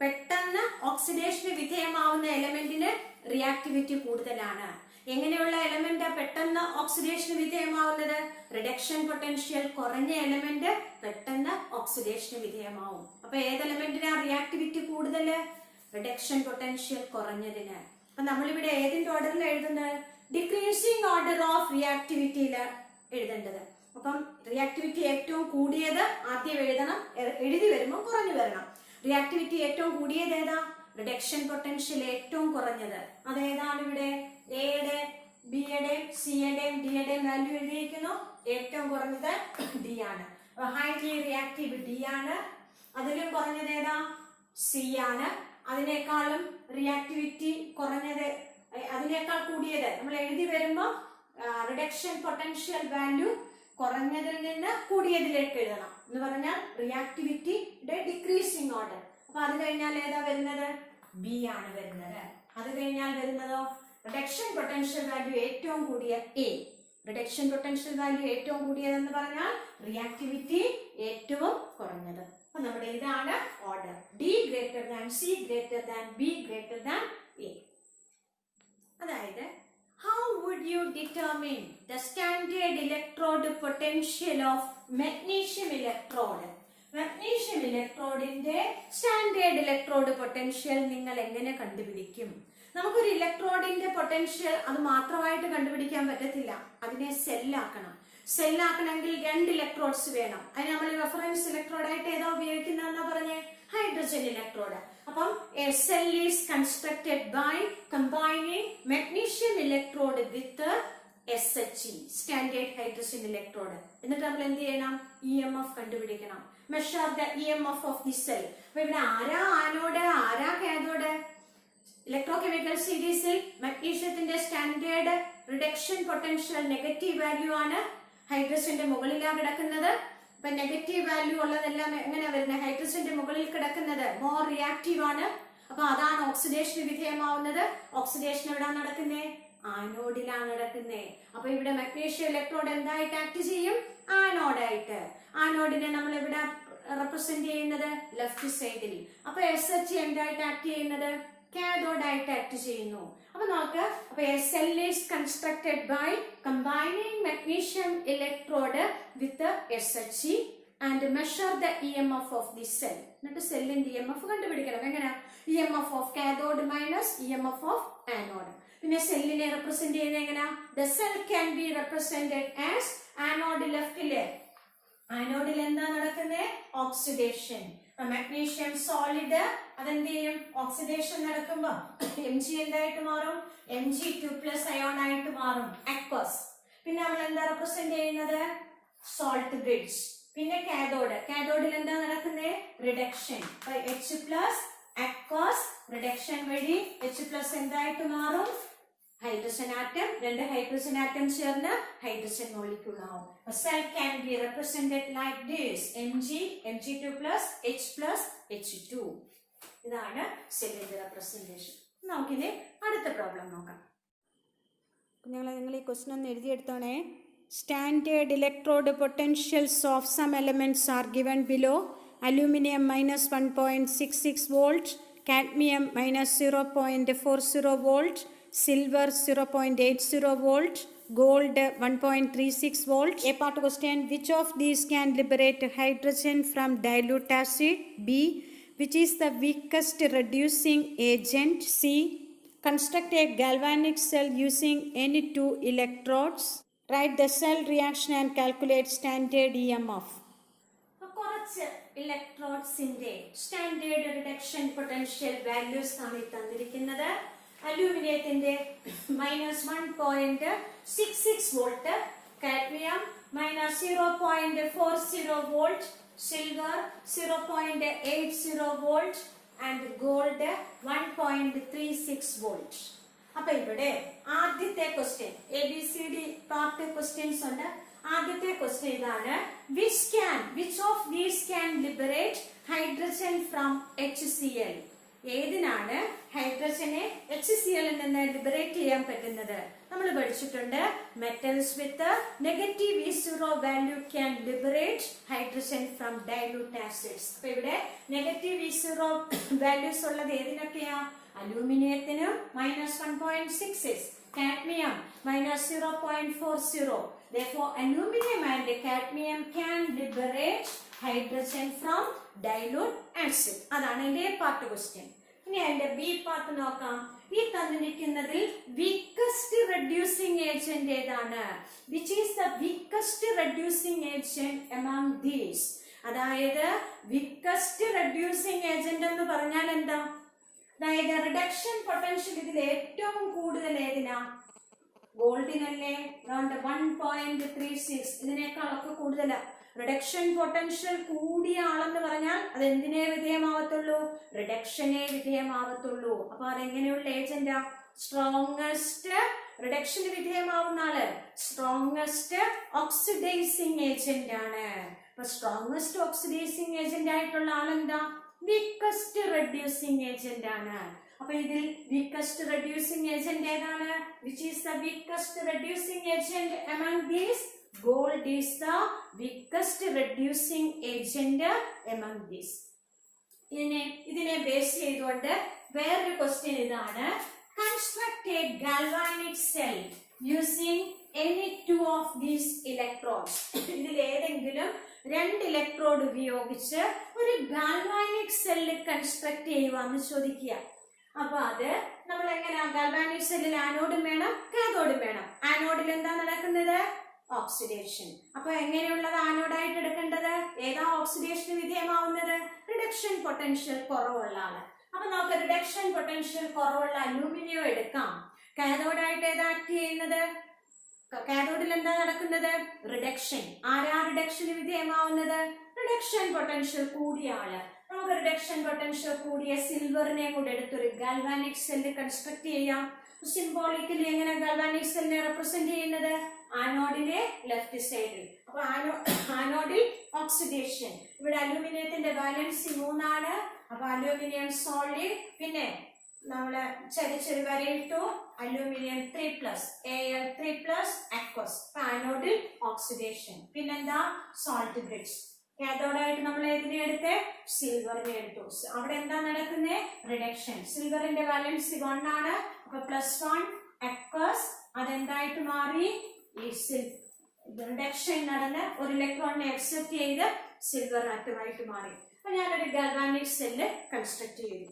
S1: പെട്ടെന്ന് ഓക്സിഡേഷന് വിധേയമാവുന്ന എലമെന്റിന് റിയാക്ടിവിറ്റി കൂടുതലാണ്. എങ്ങനെയുള്ള എലമെന്റ് പെട്ടെന്ന് ഓക്സിഡേഷന് വിധേയമാവുന്നത്? റിഡക്ഷൻ പൊട്ടൻഷ്യൽ കുറഞ്ഞ എലമെന്റ് പെട്ടെന്ന് ഓക്സിഡേഷന് വിധേയമാവും. അപ്പൊ ഏത് എലമെന്റിനാ റിയാക്ടിവിറ്റി കൂടുതൽ? റിഡക്ഷൻ പൊട്ടൻഷ്യൽ കുറഞ്ഞതിന്. അപ്പൊ നമ്മളിവിടെ ഏതിന്റെ ഓർഡറിൽ എഴുതുന്നത്? ഡിക്രീസിംഗ് ഓർഡർ ഓഫ് റിയാക്ടിവിറ്റിയിൽ എഴുതേണ്ടത്. അപ്പം റിയാക്ടിവിറ്റി ഏറ്റവും കൂടിയത് ആദ്യം എഴുതണം, എഴുതി വരുമ്പോൾ കുറഞ്ഞു വരണം. റിയാക്ടിവിറ്റി ഏറ്റവും കൂടിയത് ഏതാ? റിഡക്ഷൻ പൊട്ടൻഷ്യൽ ഏറ്റവും കുറഞ്ഞത് അതേതാണ്? ഇവിടെ എയുടെ, ബിയുടെയും സിയുടെയും ഡിയുടെയും വാല്യൂ എഴുതിയിരിക്കുന്നു. ഏറ്റവും കുറഞ്ഞത് ഡി ആണ്. ഹൈലി റിയാക്റ്റീവ് ഡി ആണ്. അതിലും കുറഞ്ഞത് ഏതാ? സി ആണ്. അതിനേക്കാളും റിയാക്ടിവിറ്റി കുറഞ്ഞത്, അതിനേക്കാൾ കൂടിയത് നമ്മൾ എഴുതി വരുമ്പോൾ റിഡക്ഷൻ പൊട്ടൻഷ്യൽ വാല്യൂ കുറഞ്ഞതിൽ നിന്ന് കൂടിയതിലേക്ക് എഴുതണം. എന്ന് പറഞ്ഞാൽ റിയാക്ടിവിറ്റിയുടെ ഡിക്രീസിംഗ് ഓർഡർ. അപ്പൊ അത് കഴിഞ്ഞാൽ ഏതാ വരുന്നത്? ബി ആണ് വരുന്നത്. അത് കഴിഞ്ഞാൽ വരുന്നതോ റിഡക്ഷൻ പൊട്ടൻഷ്യൽ വാല്യൂ ഏറ്റവും കൂടിയ എ. റിഡക്ഷൻ പൊട്ടൻഷ്യൽ വാല്യൂ ഏറ്റവും കൂടിയതെന്ന് പറഞ്ഞാൽ റിയാക്ടിവിറ്റി ഏറ്റവും കുറഞ്ഞത്. അപ്പൊ നമ്മുടെ ഇതാണ് order. D greater than C greater than be greater than A. അതായത് how would you determine the standard electrode potential of magnesium electrode? Magnesium electrodeന്റെ സ്റ്റാൻഡേർഡ് ഇലക്ട്രോഡ് പൊട്ടൻഷ്യൽ നിങ്ങൾ എങ്ങനെ കണ്ടുപിടിക്കും? നമുക്കൊരു ഇലക്ട്രോഡിന്റെ പൊട്ടൻഷ്യൽ അത് മാത്രമായിട്ട് കണ്ടുപിടിക്കാൻ പറ്റത്തില്ല. അതിനെ സെല്ലാക്കണം. സെല്ലാക്കണമെങ്കിൽ 2 ഇലക്ട്രോഡ്സ് വേണം. അതിന് നമ്മൾ റെഫറൻസ് ഇലക്ട്രോഡായിട്ട് ഏതാ ഉപയോഗിക്കുന്നതെന്നാ പറഞ്ഞേ? Hydrogen electrode. അപ്പം a cell is constructed by combining magnesium electrode with SHE, standard hydrogen electrode. എന്നിട്ട് നമ്മൾ എന്ത് ചെയ്യണം? EMF കണ്ടുപിടിക്കണം. Measure the EMF of the cell. അപ്പൊ ഇവിടെ ആരാ ആനോഡ്, ആരാ കാഥോഡ്? ഇലക്ട്രോകെമിക്കൽ സീരീസിൽ മഗ്നീഷ്യത്തിന്റെ standard reduction potential negative value ആണ്. ഹൈഡ്രജന്റെ മുകളിലാണ് കിടക്കുന്നത്. അപ്പൊ നെഗറ്റീവ് വാല്യൂ ഉള്ളതെല്ലാം എങ്ങനെയാ വരുന്നത്? ഹൈഡ്രജന്റെ മുകളിൽ കിടക്കുന്നത് മോർ റിയാക്റ്റീവ് ആണ്. അപ്പൊ അതാണ് ഓക്സിഡേഷന് വിധേയമാവുന്നത്. ഓക്സിഡേഷൻ എവിടാ നടക്കുന്നേ? ആനോഡിലാണ് നടക്കുന്നേ. അപ്പൊ ഇവിടെ മഗ്നീഷ്യം ഇലക്ട്രോഡ് എന്തായിട്ട് ആക്ട് ചെയ്യും? ആനോഡായിട്ട്. ആനോഡിനെ നമ്മൾ ഇവിടെ റെപ്രസെന്റ് ചെയ്യുന്നത് ലെഫ്റ്റ് സൈഡിൽ. അപ്പൊ SHE എന്തായിട്ട് ആക്ട് ചെയ്യുന്നത്? കാഥോഡായിട്ട് ആക്ട് ചെയ്യുന്നു. അപ്പൊ നോക്ക്, അപ്പൊ a cell is constructed by combining magnesium electrode with SHE and measure the EMF of the cell. എന്നിട്ട് സെല്ലിന്റെ EMF കണ്ടുപിടിക്കണം. എങ്ങനെ? EMF of cathode minus EMF of anode. പിന്നെ സെല്ലിനെ റെപ്രസെന്റ് ചെയ്യുന്നത് എങ്ങനെയാ? The cell can be represented as anode ലെഫ്റ്റില്. ആനോഡിൽ എന്താ നടക്കുന്നത്? ഓക്സിഡേഷൻ. മഗ്നീഷ്യം സോളിഡ് അതെന്ത് ചെയ്യും? ഓക്സിഡേഷൻ നടക്കുമ്പോ Mg എന്തായിട്ട് മാറും? Mg2+ അയോൺ ആയിട്ട് മാറും, അക്വസ്. പിന്നെ നമ്മൾ എന്താ റെപ്രസെന്റ് ചെയ്യുന്നത്? Salt bridge. പിന്നെ കാഥോഡ്. കാഥോഡിൽ എന്താ നടക്കുന്നത്? റിഡക്ഷൻ. H+ അക്വസ് റിഡക്ഷൻ വഴി H+ എന്തായിട്ട് മാറും? Hydrogen atom. 2 ഹൈഡ്രജൻ ആറ്റം ചേർന്ന് ഹൈഡ്രജൻ മോളിക്യൂൾ ആവും. Cell can be represented like this: Mg, Mg2+, H+, H2. ഇതാണ് സെല്ലിന്റെ റെപ്രസെന്റേഷൻ. നമുക്കിനി അടുത്ത പ്രോബ്ലം നോക്കാം. നിങ്ങൾ ഈ ക്വസ്റ്റൻ ഒന്ന് എഴുതിയെടുത്തോണേ. Standard electrode potentials of some elements are given below. Aluminium -1.66 volt, cadmium -0.40 volt, silver 0.80 volt, gold 1.36 volt. A part question: which of these can liberate hydrogen from dilute acid? B. Which is the weakest reducing agent? C. Construct a galvanic cell using any 2 electrodes. Write the cell reaction and calculate standard EMF. കുറച്ച് ഇലക്ട്രോഡ്സിന്റെ standard reduction potential values ആണ് തന്നിരിക്കുന്നത്. അലൂമിനിയത്തിന്റെ -1.66 volt, cadmium -0.40 volt, silver 0.80 volt and gold 1.36 volt. അപ്പൊ ഇവിടെ ആദ്യത്തെ question ABCD part questions ഉണ്ട്. ആദ്യത്തെ question ഇതാണ്: which of these can liberate hydrogen from HCl? ഏതിനാണ് ഹൈഡ്രജനെ HCl ൽ നിന്ന് ലിബറേറ്റ് ചെയ്യാൻ പറ്റുന്നത്? നമ്മൾ പഠിച്ചിട്ടുണ്ട് metals with negative E0 value can liberate hydrogen from dilute acids. അപ്പൊ ഇവിടെ നെഗറ്റീവ് E0 വാല്യൂസ് ഉള്ളത് ഏതിനൊക്കെയാ? അലൂമിനിയത്തിനും -1.66, cadmium -0.40. Therefore, aluminium and cadmium can liberate hydrogen from dilute acid. അതാണ് എന്റെ പാർട്ട് ക്വസ്റ്റ്യൻ. ഇനി അതിന്റെ ബി പാർട്ട് നോക്കാം. ഈ തന്നിരിക്കുന്നതിൽ വീക്കസ്റ്റ് റെഡ്യൂസിംഗ് ഏജന്റ് ഏതാണ്? Which is the weakest reducing agent among these? അതായത് വീക്കസ്റ്റ് റെഡ്യൂസിംഗ് ഏജന്റ് എന്ന് പറഞ്ഞാൽ എന്താ? അതായത് റിഡക്ഷൻ പൊട്ടൻഷ്യൽ ഇതിൽ ഏറ്റവും കൂടുതൽ ഏതിനാ? ഗോൾഡിനല്ലേ? അറൗണ്ട് 1.36. ഇതിനേക്കാളൊക്കെ കൂടുതലാ. റിഡക്ഷൻ പൊട്ടൻഷ്യൽ കൂടിയ ആളെന്ന് പറഞ്ഞാൽ അത് എന്തിനേ വിധേയമാവത്തുള്ളൂ? റിഡക്ഷനെ വിധേയമാവത്തുള്ളൂ. അപ്പൊ അതെങ്ങനെയുള്ള ഏജന്റാ? സ്ട്രോങ്ങസ്റ്റ് റിഡക്ഷന് വിധേയമാവുന്ന ആള് സ്ട്രോങ്ങസ്റ്റ് ഓക്സിഡൈസിങ് ഏജന്റ് ആണ്. അപ്പൊ സ്ട്രോങ്ങസ്റ്റ് ഓക്സിഡൈസിങ് ഏജന്റ് ആയിട്ടുള്ള ആളെന്താ? വീക്കസ്റ്റ് റെഡ്യൂസിംഗ് ഏജന്റ് ആണ്. അപ്പൊ ഇതിൽ വീക്കസ്റ്റ് റെഡ്യൂസിംഗ് ഏജന്റ് ഏതാണ്? Which is the weakest reducing agent among these? Gold is the weakest reducing agent among these. ഇതിനെ ബേസ് ചെയ്തുകൊണ്ട് വേറൊരു ക്വസ്റ്റ്യൻ ഇതാണ്: construct a galvanic cell using any 2 of these electrodes. ഇതിൽ ഏതെങ്കിലും 2 ഇലക്ട്രോഡ് ഉപയോഗിച്ച് ഒരു galvanic cell construct ചെയ്യുവാന്ന് ചോദിക്കുക. അപ്പൊ അത് നമ്മൾ എങ്ങനെയാ? ഗാൽവാനിക് സെല്ലിൽ ആനോഡും വേണം, കാഥോഡും വേണം. ആനോഡിൽ എന്താ നടക്കുന്നത്? ഓക്സിഡേഷൻ. അപ്പൊ എങ്ങനെയുള്ളത് ആനോഡായിട്ട് എടുക്കേണ്ടത്? ഏതാ ഓക്സിഡേഷന് വിധേയമാവുന്നത്? റിഡക്ഷൻ പൊട്ടൻഷ്യൽ കുറവുള്ള ആള്. അപ്പൊ നമുക്ക് റിഡക്ഷൻ പൊട്ടൻഷ്യൽ കുറവുള്ള അലൂമിനിയം എടുക്കാം. കാഥോഡായിട്ട് ഏതാ ആക്ട് ചെയ്യുന്നത്? കാഥോഡിൽ എന്താ നടക്കുന്നത്? റിഡക്ഷൻ. ആരാ റിഡക്ഷന് വിധേയമാവുന്നത്? റിഡക്ഷൻ പൊട്ടൻഷ്യൽ കൂടിയ ആള്. നമുക്ക് റിഡക്ഷൻ പൊട്ടൻഷ്യൽ കൂടിയ സിൽവറിനെ കൂടെ എടുത്തൊരു ഗാൽവാനിക് സെല്ല് കൺസ്ട്രക്ട് ചെയ്യാം. സിംബോളിക്കലി എങ്ങനെ ഗാൽവാനിക് സെല്ലിനെ റെപ്രസെന്റ് ചെയ്യുന്നത്? ആനോഡിലെ ലെഫ്റ്റ് സൈഡിൽ. അപ്പൊ ആനോഡിൽ ഓക്സിഡേഷൻ. ഇവിടെ അലൂമിനിയത്തിന്റെ വാലൻസി 3 ആണ്. അപ്പൊ അലൂമിനിയം സോളിഡ്, പിന്നെ നമ്മള് ചെറിയ വരയിട്ടു അലൂമിനിയം 3+, Al3+, അക്വസ്. ആനോഡിൽ ഓക്സിഡേഷൻ. പിന്നെന്താ? Salt bridge. കാഥോഡായിട്ട് നമ്മൾ ഏതിനെ എടുത്ത്? സിൽവറിനെ എടുത്തു. അവിടെ എന്താ നടക്കുന്നത്? റിഡക്ഷൻ. സിൽവറിന്റെ വാലൻസി 1 ആണ്. അപ്പൊ +1 അക്വസ്. അതെന്തായിട്ട് മാറി? ഈ റിഡക്ഷൻ നടന്ന് ഒരു ഇലക്ട്രോണിനെ അക്സെപ്റ്റ് ചെയ്ത് സിൽവർ ആറ്റമായിട്ട് മാറി. അപ്പൊ ഞാനൊരു ഗാൽവാനിക് സെല്ല് കൺസ്ട്രക്ട് ചെയ്തു.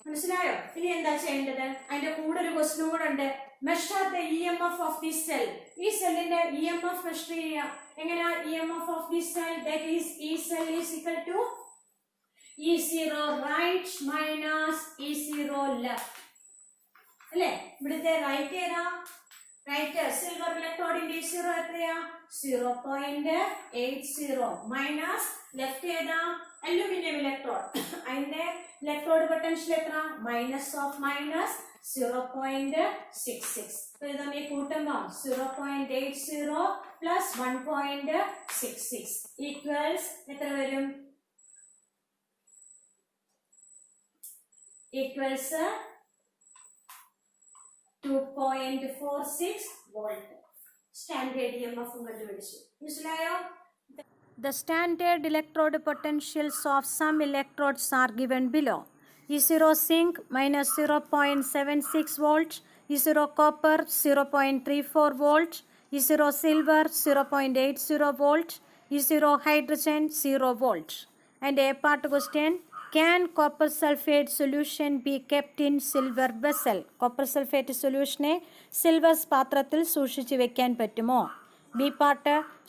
S1: മനസ്സിലായോ? ഇനി എന്താ ചെയ്യേണ്ടത്? അതിന്റെ കൂടെ ഒരു ക്വസ്റ്റ്യൻ കൂടെ ഉണ്ട്. Measure the EMF of the cell. ഈ സെല്ലിന്റെ EMF മെഷർ ചെയ്യാം. എങ്ങനെയാ EMF of the cell? That is E cell is equal to E0 right minus E0 left. അല്ലേ? ഇവിടുത്തെ റൈറ്റ് ഏതാ? റൈറ്റ് സിൽവർ ഇലക്ട്രോഡിന്റെ E0 എത്രയാ? 0.80 മൈനസ് ലെഫ്റ്റ് ഏതാ? Aluminium electrode. അതിന്റെ ഇലക്ട്രോഡ് പൊട്ടൻഷ്യൽ എത്ര? -(-) 0.66. ഇത് തമ്മിൽ കൂട്ടുമ്പോൾ 0.80 പ്ലസ് 1.66 ഈക്വൽസ് എത്ര വരും? Equals 2.46 volt. സ്റ്റാൻഡേർഡ് EMF കണ്ടുപിടിച്ചു. മനസ്സിലായോ?
S2: The standard electrode potentials of some electrodes are given below. E0 zinc -0.76 volt, E0 copper 0.34 volt, E0 silver 0.80 volt, E0 hydrogen 0 volt. And a part question, can copper sulfate solution be kept in silver vessel? Copper sulfate solution silver പാത്രത്തിൽ സൂക്ഷിച്ചു വെക്കാൻ പറ്റുമോ? B part,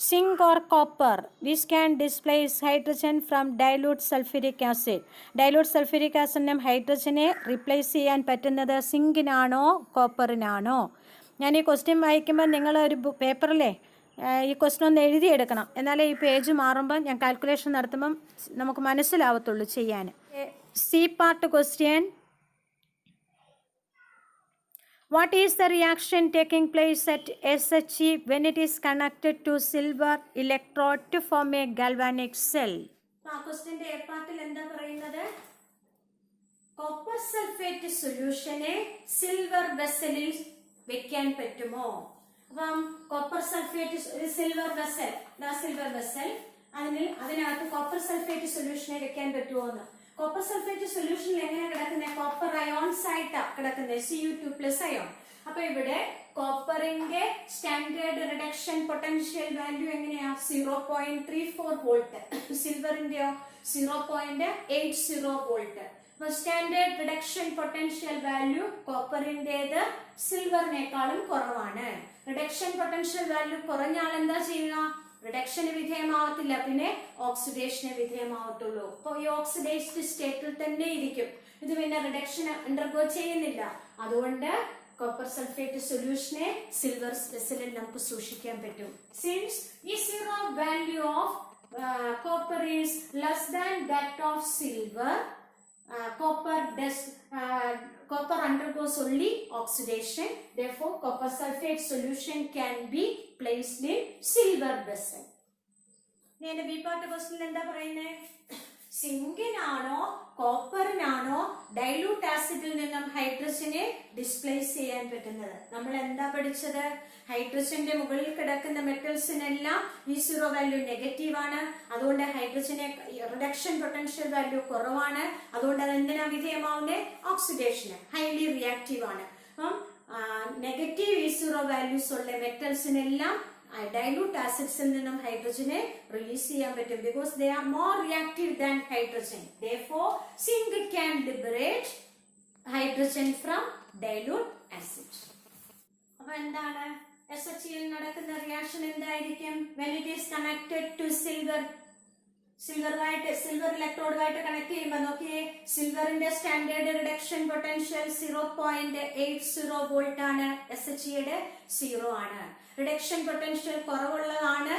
S2: zinc or copper which can displace hydrogen from dilute sulfuric acid. Dilute sulfuric acid ഹൈഡ്രജനെ replace ചെയ്യാൻ പറ്റുന്നത് സിങ്കിനാണോ കോപ്പറിനാണോ? ഞാൻ ഈ question വായിക്കുമ്പോൾ നിങ്ങൾ ഒരു പേപ്പറിലെ ഈ ക്വസ്റ്റ്യൻ ഒന്ന് എഴുതിയെടുക്കണം. എന്നാലേ ഈ പേജ് മാറുമ്പോൾ ഞാൻ കാൽക്കുലേഷൻ നടത്തുമ്പം നമുക്ക് മനസ്സിലാവത്തുള്ളൂ ചെയ്യാൻ. C part question, what is the reaction taking place at SHE when it is connected to silver electrode to form a galvanic cell?
S1: ആ ക്വസ്റ്റ്യന്റെ എ പാർട്ടിൽ എന്താ പറയുന്നത്? കോപ്പർ സൾഫേറ്റ് സൊല്യൂഷനെ സിൽവർ വെസലിൽ വെക്കാൻ പറ്റുമോ? അപ്പം കോപ്പർ സൾഫേറ്റ് ഒരു സിൽവർ വെസൽ അതിനകത്ത് copper sulphate സൊല്യൂഷനെ വെക്കാൻ പറ്റുമോ എന്ന്. കോപ്പർ സൾഫേറ്റ് സൊല്യൂഷനിൽ എങ്ങനെ കിടക്കുന്നത്? കോപ്പർ അയോൺസ് ആയിട്ടാ കിടക്കുന്നത്, Cu2+ അയോൺ. അപ്പൊ ഇവിടെ കോപ്പറിന്റെ സ്റ്റാൻഡേർഡ് റിഡക്ഷൻ പൊട്ടൻഷ്യൽ വാല്യൂ എങ്ങനെയാ? 0.34 വോൾട്ട്. സിൽവറിന്റെയോ 0.80 വോൾട്ട്. അപ്പൊ സ്റ്റാൻഡേർഡ് റിഡക്ഷൻ പൊട്ടൻഷ്യൽ വാല്യൂ കോപ്പറിന്റേത് സിൽവറിനേക്കാളും കുറവാണ്. റിഡക്ഷൻ പൊട്ടൻഷ്യൽ വാല്യൂ കുറഞ്ഞാൽ എന്താ ചെയ്യുക? റിഡക്ഷന് വിധേയമാവത്തില്ല, പിന്നെ ഓക്സിഡേഷന് വിധേയമാവത്തുള്ളൂ. അപ്പൊ ഈ ഓക്സിഡൈസ്ഡ് സ്റ്റേറ്റിൽ തന്നെ ഇരിക്കും. ഇത് പിന്നെ റിഡക്ഷൻ അണ്ടർഗോ ചെയ്യുന്നില്ല. അതുകൊണ്ട് കോപ്പർ സൾഫേറ്റ് സൊല്യൂഷനെ സിൽവർ വെസലിൽ നമുക്ക് സൂക്ഷിക്കാൻ പറ്റും. Since E0 value of copper is less than that of silver, copper undergoes only oxidation. Therefore, copper sulfate solution can be placed in silver vessel. ഞാൻ ബി പാർട്ട് ക്വസ്റ്റ്യൻ എന്താ പറയുന്നത്? സിങ്കിനാണോ കോപ്പറിനാണോ dilute ആസിഡിൽ നിന്നും ഹൈഡ്രജനെ displace ചെയ്യാൻ പറ്റുന്നത്? നമ്മൾ എന്താ പഠിച്ചത്? ഹൈഡ്രജന്റെ മുകളിൽ കിടക്കുന്ന മെറ്റൽസിനെല്ലാം E0 വാല്യൂ നെഗറ്റീവ് ആണ്. അതുകൊണ്ട് ഹൈഡ്രജനെ റിഡക്ഷൻ പൊട്ടൻഷ്യൽ വാല്യൂ കുറവാണ്. അതുകൊണ്ട് അത് എന്തിനാ വിധേയമാവുന്നത്? ഓക്സിഡേഷന്. ഹൈലി റിയാക്റ്റീവ് ആണ്. അപ്പം നെഗറ്റീവ് E0 വാല്യൂസ് ഉള്ള മെറ്റൽസിനെല്ലാം ഡൈലൂട്ട് ആസിഡ്സിൽ നിന്നും ഹൈഡ്രജനെ റിലീസ് ചെയ്യാൻ പറ്റും. Because they are more reactive than hydrogen. Therefore, zinc can liberate hydrogen from dilute acid. അപ്പൊ എന്താണ് SHCl നടക്കുന്ന റിയാക്ഷൻ എന്തായിരിക്കും? when it is connected to silver ഇലക്ട്രോഡുമായിട്ട് കണക്ട് ചെയ്യുമ്പോൾ നോക്കിയേ, സിൽവറിന്റെ സ്റ്റാൻഡേർഡ് റിഡക്ഷൻ പൊട്ടൻഷ്യൽ 0.80 വോൾട്ട് ആണ്. SHCയുടെ 0 ആണ്. റിഡക്ഷൻ പൊട്ടൻഷ്യൽ കുറവുള്ളതാണ്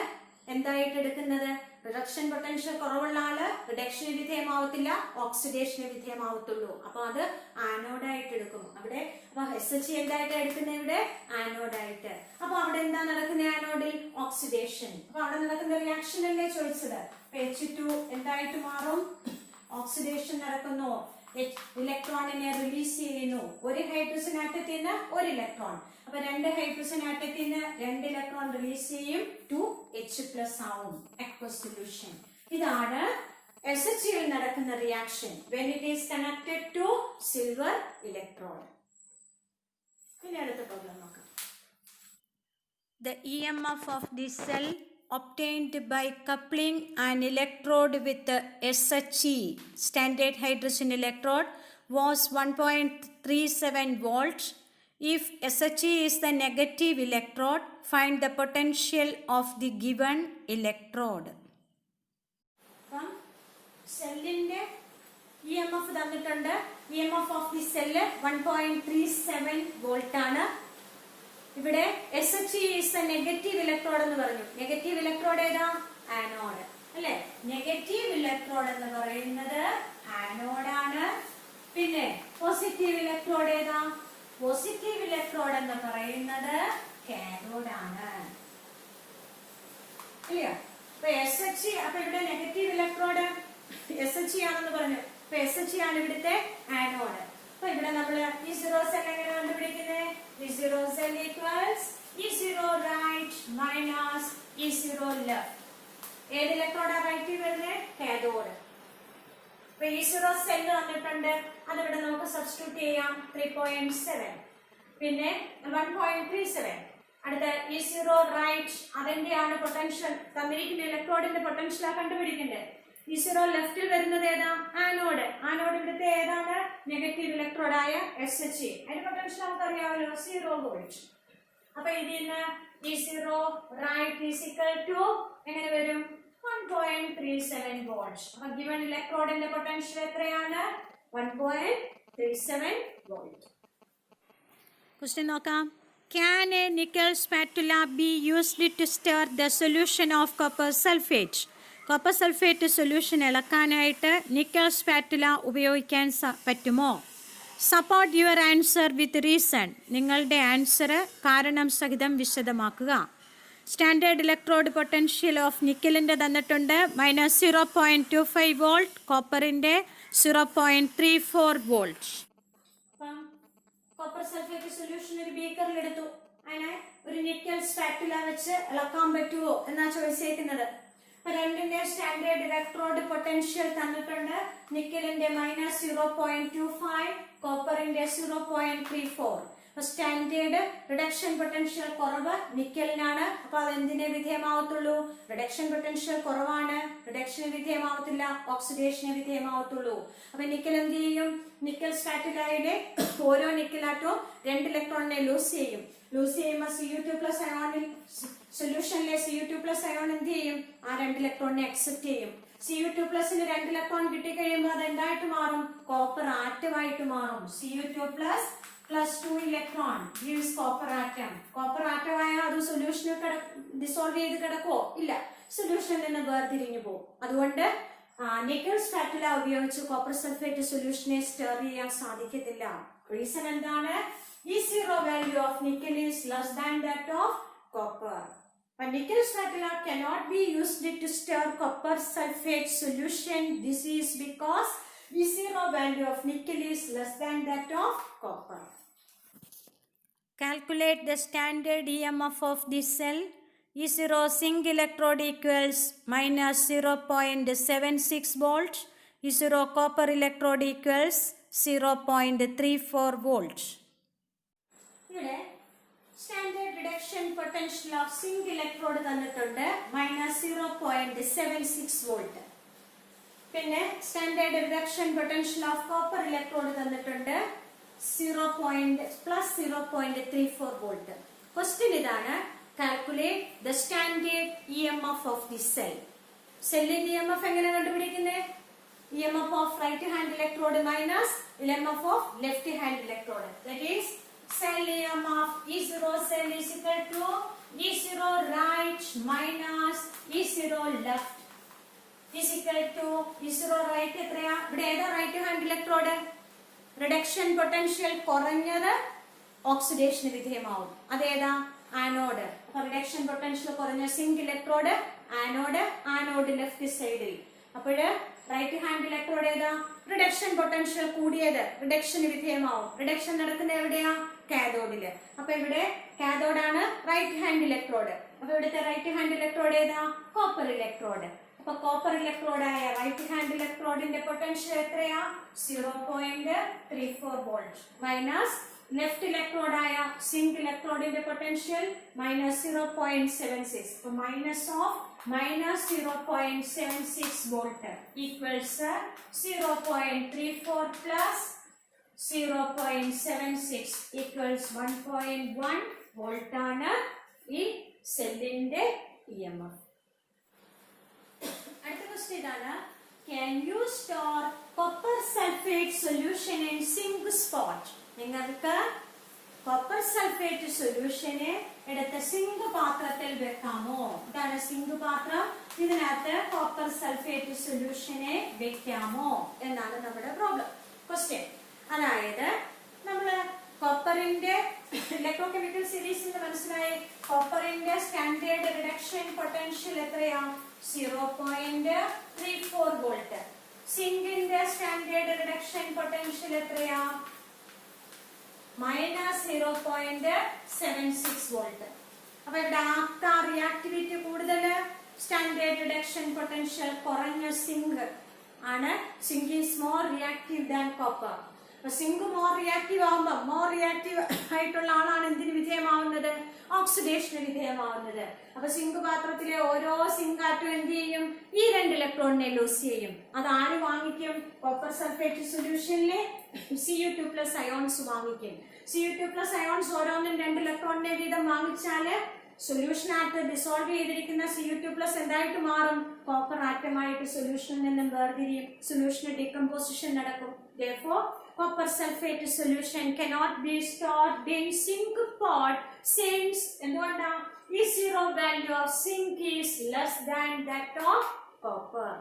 S1: എന്തായിട്ട് എടുക്കുന്നത്? റിഡക്ഷൻ പൊട്ടൻഷ്യൽ കുറവുള്ള ആള് റിഡക്ഷന് വിധേയമാവത്തില്ല, ഓക്സിഡേഷന് വിധേയമാവത്തുള്ളൂ. അപ്പൊ അത് ആനോഡായിട്ട് എടുക്കും അവിടെ. അപ്പൊ SHC എന്തായിട്ട് എടുക്കുന്ന ഇവിടെ? ആനോഡായിട്ട്. അപ്പൊ അവിടെ എന്താ നടക്കുന്ന ആനോഡിൽ? ഓക്സിഡേഷൻ. അപ്പൊ അവിടെ നടക്കുന്ന റിയാക്ഷൻ അല്ലേ ചോദിച്ചത്? H2 എന്തായിട്ട് മാറും? ഓക്സിഡേഷൻ നടക്കുന്നു. ഇലക്ട്രോണിനെ റിലീസ് ചെയ്യുന്നു. ഒരു ഹൈഡ്രജൻ ആറ്റത്തിൽ നിന്ന് ഒരു ഇലക്ട്രോൺ. അപ്പൊ രണ്ട് ഹൈഡ്രജൻ ആറ്റത്തിൽ നിന്ന് 2 ഇലക്ട്രോൺ റിലീസ് ചെയ്യും, 2H+ ആവും. Aqueous solution. ഇതാണ് SHCl നടക്കുന്ന reaction when it is connected to silver electrode. ഇനി അടുത്ത പ്രോബ്ലം നോക്കാം. The EMF of the cell obtained by coupling an electrode with the SHE standard hydrogen electrode was 1.37 volts. If SHE is the negative electrode, find the potential of the given electrode. സെല്ലിന്റെ EMF തന്നിട്ടുണ്ട്. EMF of the cell 1.37 volt ആണ്. ഇവിടെ SHE is the negative electrode എന്ന് പറഞ്ഞു. Negative electrode ഏതാ? Anode അല്ലെ? Negative electrode എന്ന് പറയുന്നത് ആനോഡാണ്. പിന്നെ പോസിറ്റീവ് ഇലക്ട്രോഡ് ഏതാ? പോസിറ്റീവ് ഇലക്ട്രോഡ് എന്ന് പറയുന്നത് കാഥോഡാണ്. ഇല്ല, അപ്പൊ SHE, അപ്പൊ ഇവിടെ നെഗറ്റീവ് ഇലക്ട്രോഡ് SHE ആണെന്ന് പറഞ്ഞു. അപ്പൊ SHE ആണ് ഇവിടുത്തെ ആനോഡ്. അപ്പൊ ഇവിടെ നമ്മൾ E0 സെൽ എങ്ങനെ കണ്ടുപിടിക്കുന്നത്? E0 cell equals E0 right minus E0 left. ഏത് ഇലക്ട്രോഡാ റൈറ്റിൽ വരുന്നത്? കാഥോഡ്. അപ്പൊ E0 സെൽ വന്നിട്ടുണ്ട്, അതിവിടെ നമുക്ക് സബ്സ്റ്റിറ്റ്യൂട്ട് ചെയ്യാം. 3.7 പിന്നെ 1.37. അടുത്ത E0 റൈറ്റ്, അതിന്റെയാണ് പൊട്ടൻഷ്യൽ. തന്നിരിക്കുന്ന ഇലക്ട്രോഡിന്റെ പൊട്ടൻഷ്യൽ കണ്ടുപിടിക്കേണ്ടത്. E0 ലെഫ്റ്റിൽ വരുന്നത് ഏതാ? ആനോഡ്. ആനോഡ് ഇവിടുത്തെ ഏതാണ്? നെഗറ്റീവ് ഇലക്ട്രോഡായ SHE. അതിന്റെ പൊട്ടൻഷ്യൽ നമുക്കറിയാമല്ലോ, 0 വോൾട്ട്. അപ്പൊ ഇതിൽ നിന്ന് E0 right is equal to എങ്ങനെ വരും? 1.37 വോൾട്ട്. അപ്പൊ ഗിവൺ ഇലക്ട്രോഡിന്റെ പൊട്ടൻഷ്യൽ എത്രയാണ്? 1.37 വോൾട്ട്. ക്വസ്റ്റ്യൻ നോക്കാം. Can a nickel spatula be used to stir the solution of copper sulfate? Copper sulphate solution ഇളക്കാനായിട്ട് നിക്കൽ സ്പാറ്റുല ഉപയോഗിക്കാൻ പറ്റുമോ? Support your answer with reason. നിങ്ങളുടെ answer കാരണം സഹിതം വിശദമാക്കുക. സ്റ്റാൻഡേർഡ് ഇലക്ട്രോഡ് പൊട്ടൻഷ്യൽ ഓഫ് നിക്കലിൻ്റെ തന്നിട്ടുണ്ട് -0.25 വോൾട്ട്, കോപ്പറിൻ്റെ 0.34 വോൾട്ട്. കോപ്പർ സൾഫേറ്റ് സൊല്യൂഷൻ ഒരു ബീക്കറിൽ എടുത്തു, അതിനെ ഒരു നിക്കൽ സ്പാറ്റുല വെച്ച് ഇളക്കാൻ പറ്റുമോ എന്നാ ചോദിച്ചേക്കുന്നത്. രണ്ടിന്റെ സ്റ്റാൻഡേർഡ് ഇലക്ട്രോഡ് പൊട്ടൻഷ്യൽ തന്നിട്ടുണ്ട്. നിക്കലിന്റെ -0.25, കോപ്പറിന്റെ 0.34. സ്റ്റാൻഡേർഡ് റിഡക്ഷൻ പൊട്ടൻഷ്യൽ കുറവ് നിക്കലിനാണ്. അപ്പൊ അത് എന്തിനെ വിധേയമാവത്തുള്ളൂ? റിഡക്ഷൻ പൊട്ടൻഷ്യൽ കുറവാണ്, റിഡക്ഷന് വിധേയമാവത്തില്ല, ഓക്സിഡേഷന് വിധേയമാവത്തുള്ളൂ. അപ്പൊ നിക്കൽ എന്ത് ചെയ്യും? നിക്കൽ സ്പാറ്റുലയുടെ ഓരോ നിക്കലാറ്റവും 2 ഇലക്ട്രോണിനെ ലൂസ് ചെയ്യും. ലൂസ് ചെയ്യുമ്പോൾ Cu2+ അയോണിൽ സൊല്യൂഷനിലെ Cu2+ അയോൺ എന്ത് ചെയ്യും? ആ 2 ഇലക്ട്രോണിനെ അക്സെപ്റ്റ് ചെയ്യും. Cu2+ 2 ഇലക്ട്രോൺ കിട്ടിക്കഴിയുമ്പോൾ അത് എന്തായിട്ട് മാറും? കോപ്പർ ആറ്റമായിട്ട് മാറും. Cu2+ + 2 electron gives copper atom. Copper ആറ്റമായ അത് സൊല്യൂഷനിൽ ഡിസോൾവ് ചെയ്ത് കിടക്കുവോ? ഇല്ല, സൊല്യൂഷനിൽ നിന്ന് വേർതിരിഞ്ഞു പോകും. അതുകൊണ്ട് നിക്കൽ സ്പാറ്റുല ഉപയോഗിച്ച് കോപ്പർ സൾഫേറ്റ് സൊല്യൂഷനെ സ്റ്റർ ചെയ്യാൻ സാധിക്കത്തില്ല. റീസൺ എന്താണ്? E0 value of nickel is less than that of copper. But nickel spatula cannot be used to stir copper sulfate solution. This is because E0 value of nickel is less than that of copper. Calculate the standard EMF of this cell. E0 zinc electrode equals -0.76 volt. E0 copper electrode equals 0.34 volts. ഇവിടെ standard reduction potential of zinc electrode തന്നിട്ടുണ്ട് -0.76 volt. പിന്നെ standard reduction potential of copper electrode തന്നിട്ടുണ്ട് +0.34 volt. Question ഇതാണ്, calculate the standard EMF of the cell. സെല്ലിന്റെ EMF എങ്ങനെ കണ്ടുപിടിക്കുന്നത്? EMF of right hand electrode minus EMF of left hand electrode. That is cell EMF E0 cell is equal to E0 right minus E0 left is equal to E0 right എത്രയാ? ഇവിടെ ഏതാ right hand electrode? Reduction potential കുറഞ്ഞത് ഓക്സിഡേഷന് വിധേയമാവും. അതേതാ? Anode. അപ്പൊ reduction potential കുറഞ്ഞ zinc electrode anode, anode left സൈഡിൽ. അപ്പോഴ് റൈറ്റ് ഹാൻഡ് ഇലക്ട്രോഡ് ഏതാ? റിഡക്ഷൻ പൊട്ടൻഷ്യൽ കൂടിയത് റിഡക്ഷന് വിധേയമാവും. റിഡക്ഷൻ നടക്കുന്നത് എവിടെയാ? കാഥോഡില്. അപ്പൊ ഇവിടെ കാഥോഡാണ് റൈറ്റ് ഹാൻഡ് ഇലക്ട്രോഡ്. അപ്പൊ ഇവിടുത്തെ റൈറ്റ് ഹാൻഡ് ഇലക്ട്രോഡ് ഏതാ? Copper electrode. അപ്പൊ കോപ്പർ ഇലക്ട്രോഡായ റൈറ്റ് ഹാൻഡ് ഇലക്ട്രോഡിന്റെ പൊട്ടൻഷ്യൽ എത്രയാ? 0.34 വോൾട്ട് മൈനസ് ലെഫ്റ്റ് ഇലക്ട്രോഡായ സിങ്ക് ഇലക്ട്രോഡിന്റെ പൊട്ടൻഷ്യൽ മൈനസ് 0.76. അപ്പൊ minus of minus 0.76 volt equals 0.34 plus 0.76 equals 1.1 volt ആണ് ഈ സെല്ലിന്റെ EMF. അടുത്ത ക്വസ്റ്റ്യൻ ഇതാണ്, can you store copper sulfate solution in sink spot? നിങ്ങൾക്ക് കോപ്പർ സൾഫേറ്റ് സൊല്യൂഷനെ എടുത്ത് സിങ്ക് പാത്രത്തിൽ വെക്കാമോ? ഇതാണ് സിങ്ക് പാത്രം. ഇതിനകത്ത് കോപ്പർ സൾഫേറ്റ് സൊല്യൂഷനെ വെക്കാമോ എന്നാണ് നമ്മുടെ പ്രോബ്ലം ക്വസ്റ്റ്യൻ. അതായത് നമ്മള് കോപ്പറിന്റെ ഇലക്ട്രോകെമിക്കൽ സീരീസിന് മനസ്സിലായി. കോപ്പറിന്റെ സ്റ്റാൻഡേർഡ് റിഡക്ഷൻ പൊട്ടൻഷ്യൽ എത്രയാ? 0.34 വോൾട്ട്. സിങ്കിന്റെ സ്റ്റാൻഡേർഡ് റിഡക്ഷൻ പൊട്ടൻഷ്യൽ എത്രയാ? Minus 0.76 volt. അപ്പൊ ഇവിടെ ആർക്കാ റിയാക്ടിവിറ്റി കൂടുതൽ? സ്റ്റാൻഡേർഡ് റിഡക്ഷൻ പൊട്ടൻഷ്യൽ കുറഞ്ഞ സിങ്ക് ആണ്. Zinc is more reactive than copper. അപ്പൊ സിങ്ക് മോർ റിയാക്റ്റീവ് ആവുമ്പോൾ മോർ റിയാക്റ്റീവ് ആയിട്ടുള്ള ആളാണ് എന്തിന് വിധേയമാവുന്നത്? ഓക്സിഡേഷന് വിധേയമാവുന്നത്. അപ്പൊ സിങ്ക് പാത്രത്തിലെ ഓരോ സിങ്ക് ആറ്റും എന്ത് ചെയ്യും? ഈ 2 ഇലക്ട്രോണിനെ ലൂസ് ചെയ്യും. അത് ആര് വാങ്ങിക്കും? കോപ്പർ സൾഫേറ്റ് സൊല്യൂഷനിലെ Cu2+ അയോൺസ് വാങ്ങിക്കും. Cu2+ അയോൺസ് ഓരോന്നും 2 ഇലക്ട്രോണിനെ വീതം വാങ്ങിച്ചാല് സൊല്യൂഷനകത്ത് ഡിസോൾവ് ചെയ്തിരിക്കുന്ന Cu2+ എന്തായിട്ട് മാറും? കോപ്പർ ആറ്റമായിട്ട് സൊല്യൂഷനിൽ നിന്നും വേർതിരിയും. സൊല്യൂഷന് ഡീകമ്പോസിഷൻ നടക്കും. Therefore, copper sulfate solution cannot be stored in sink pot since എന്തുകൊണ്ടാ? E0 value of sink is less than that of copper.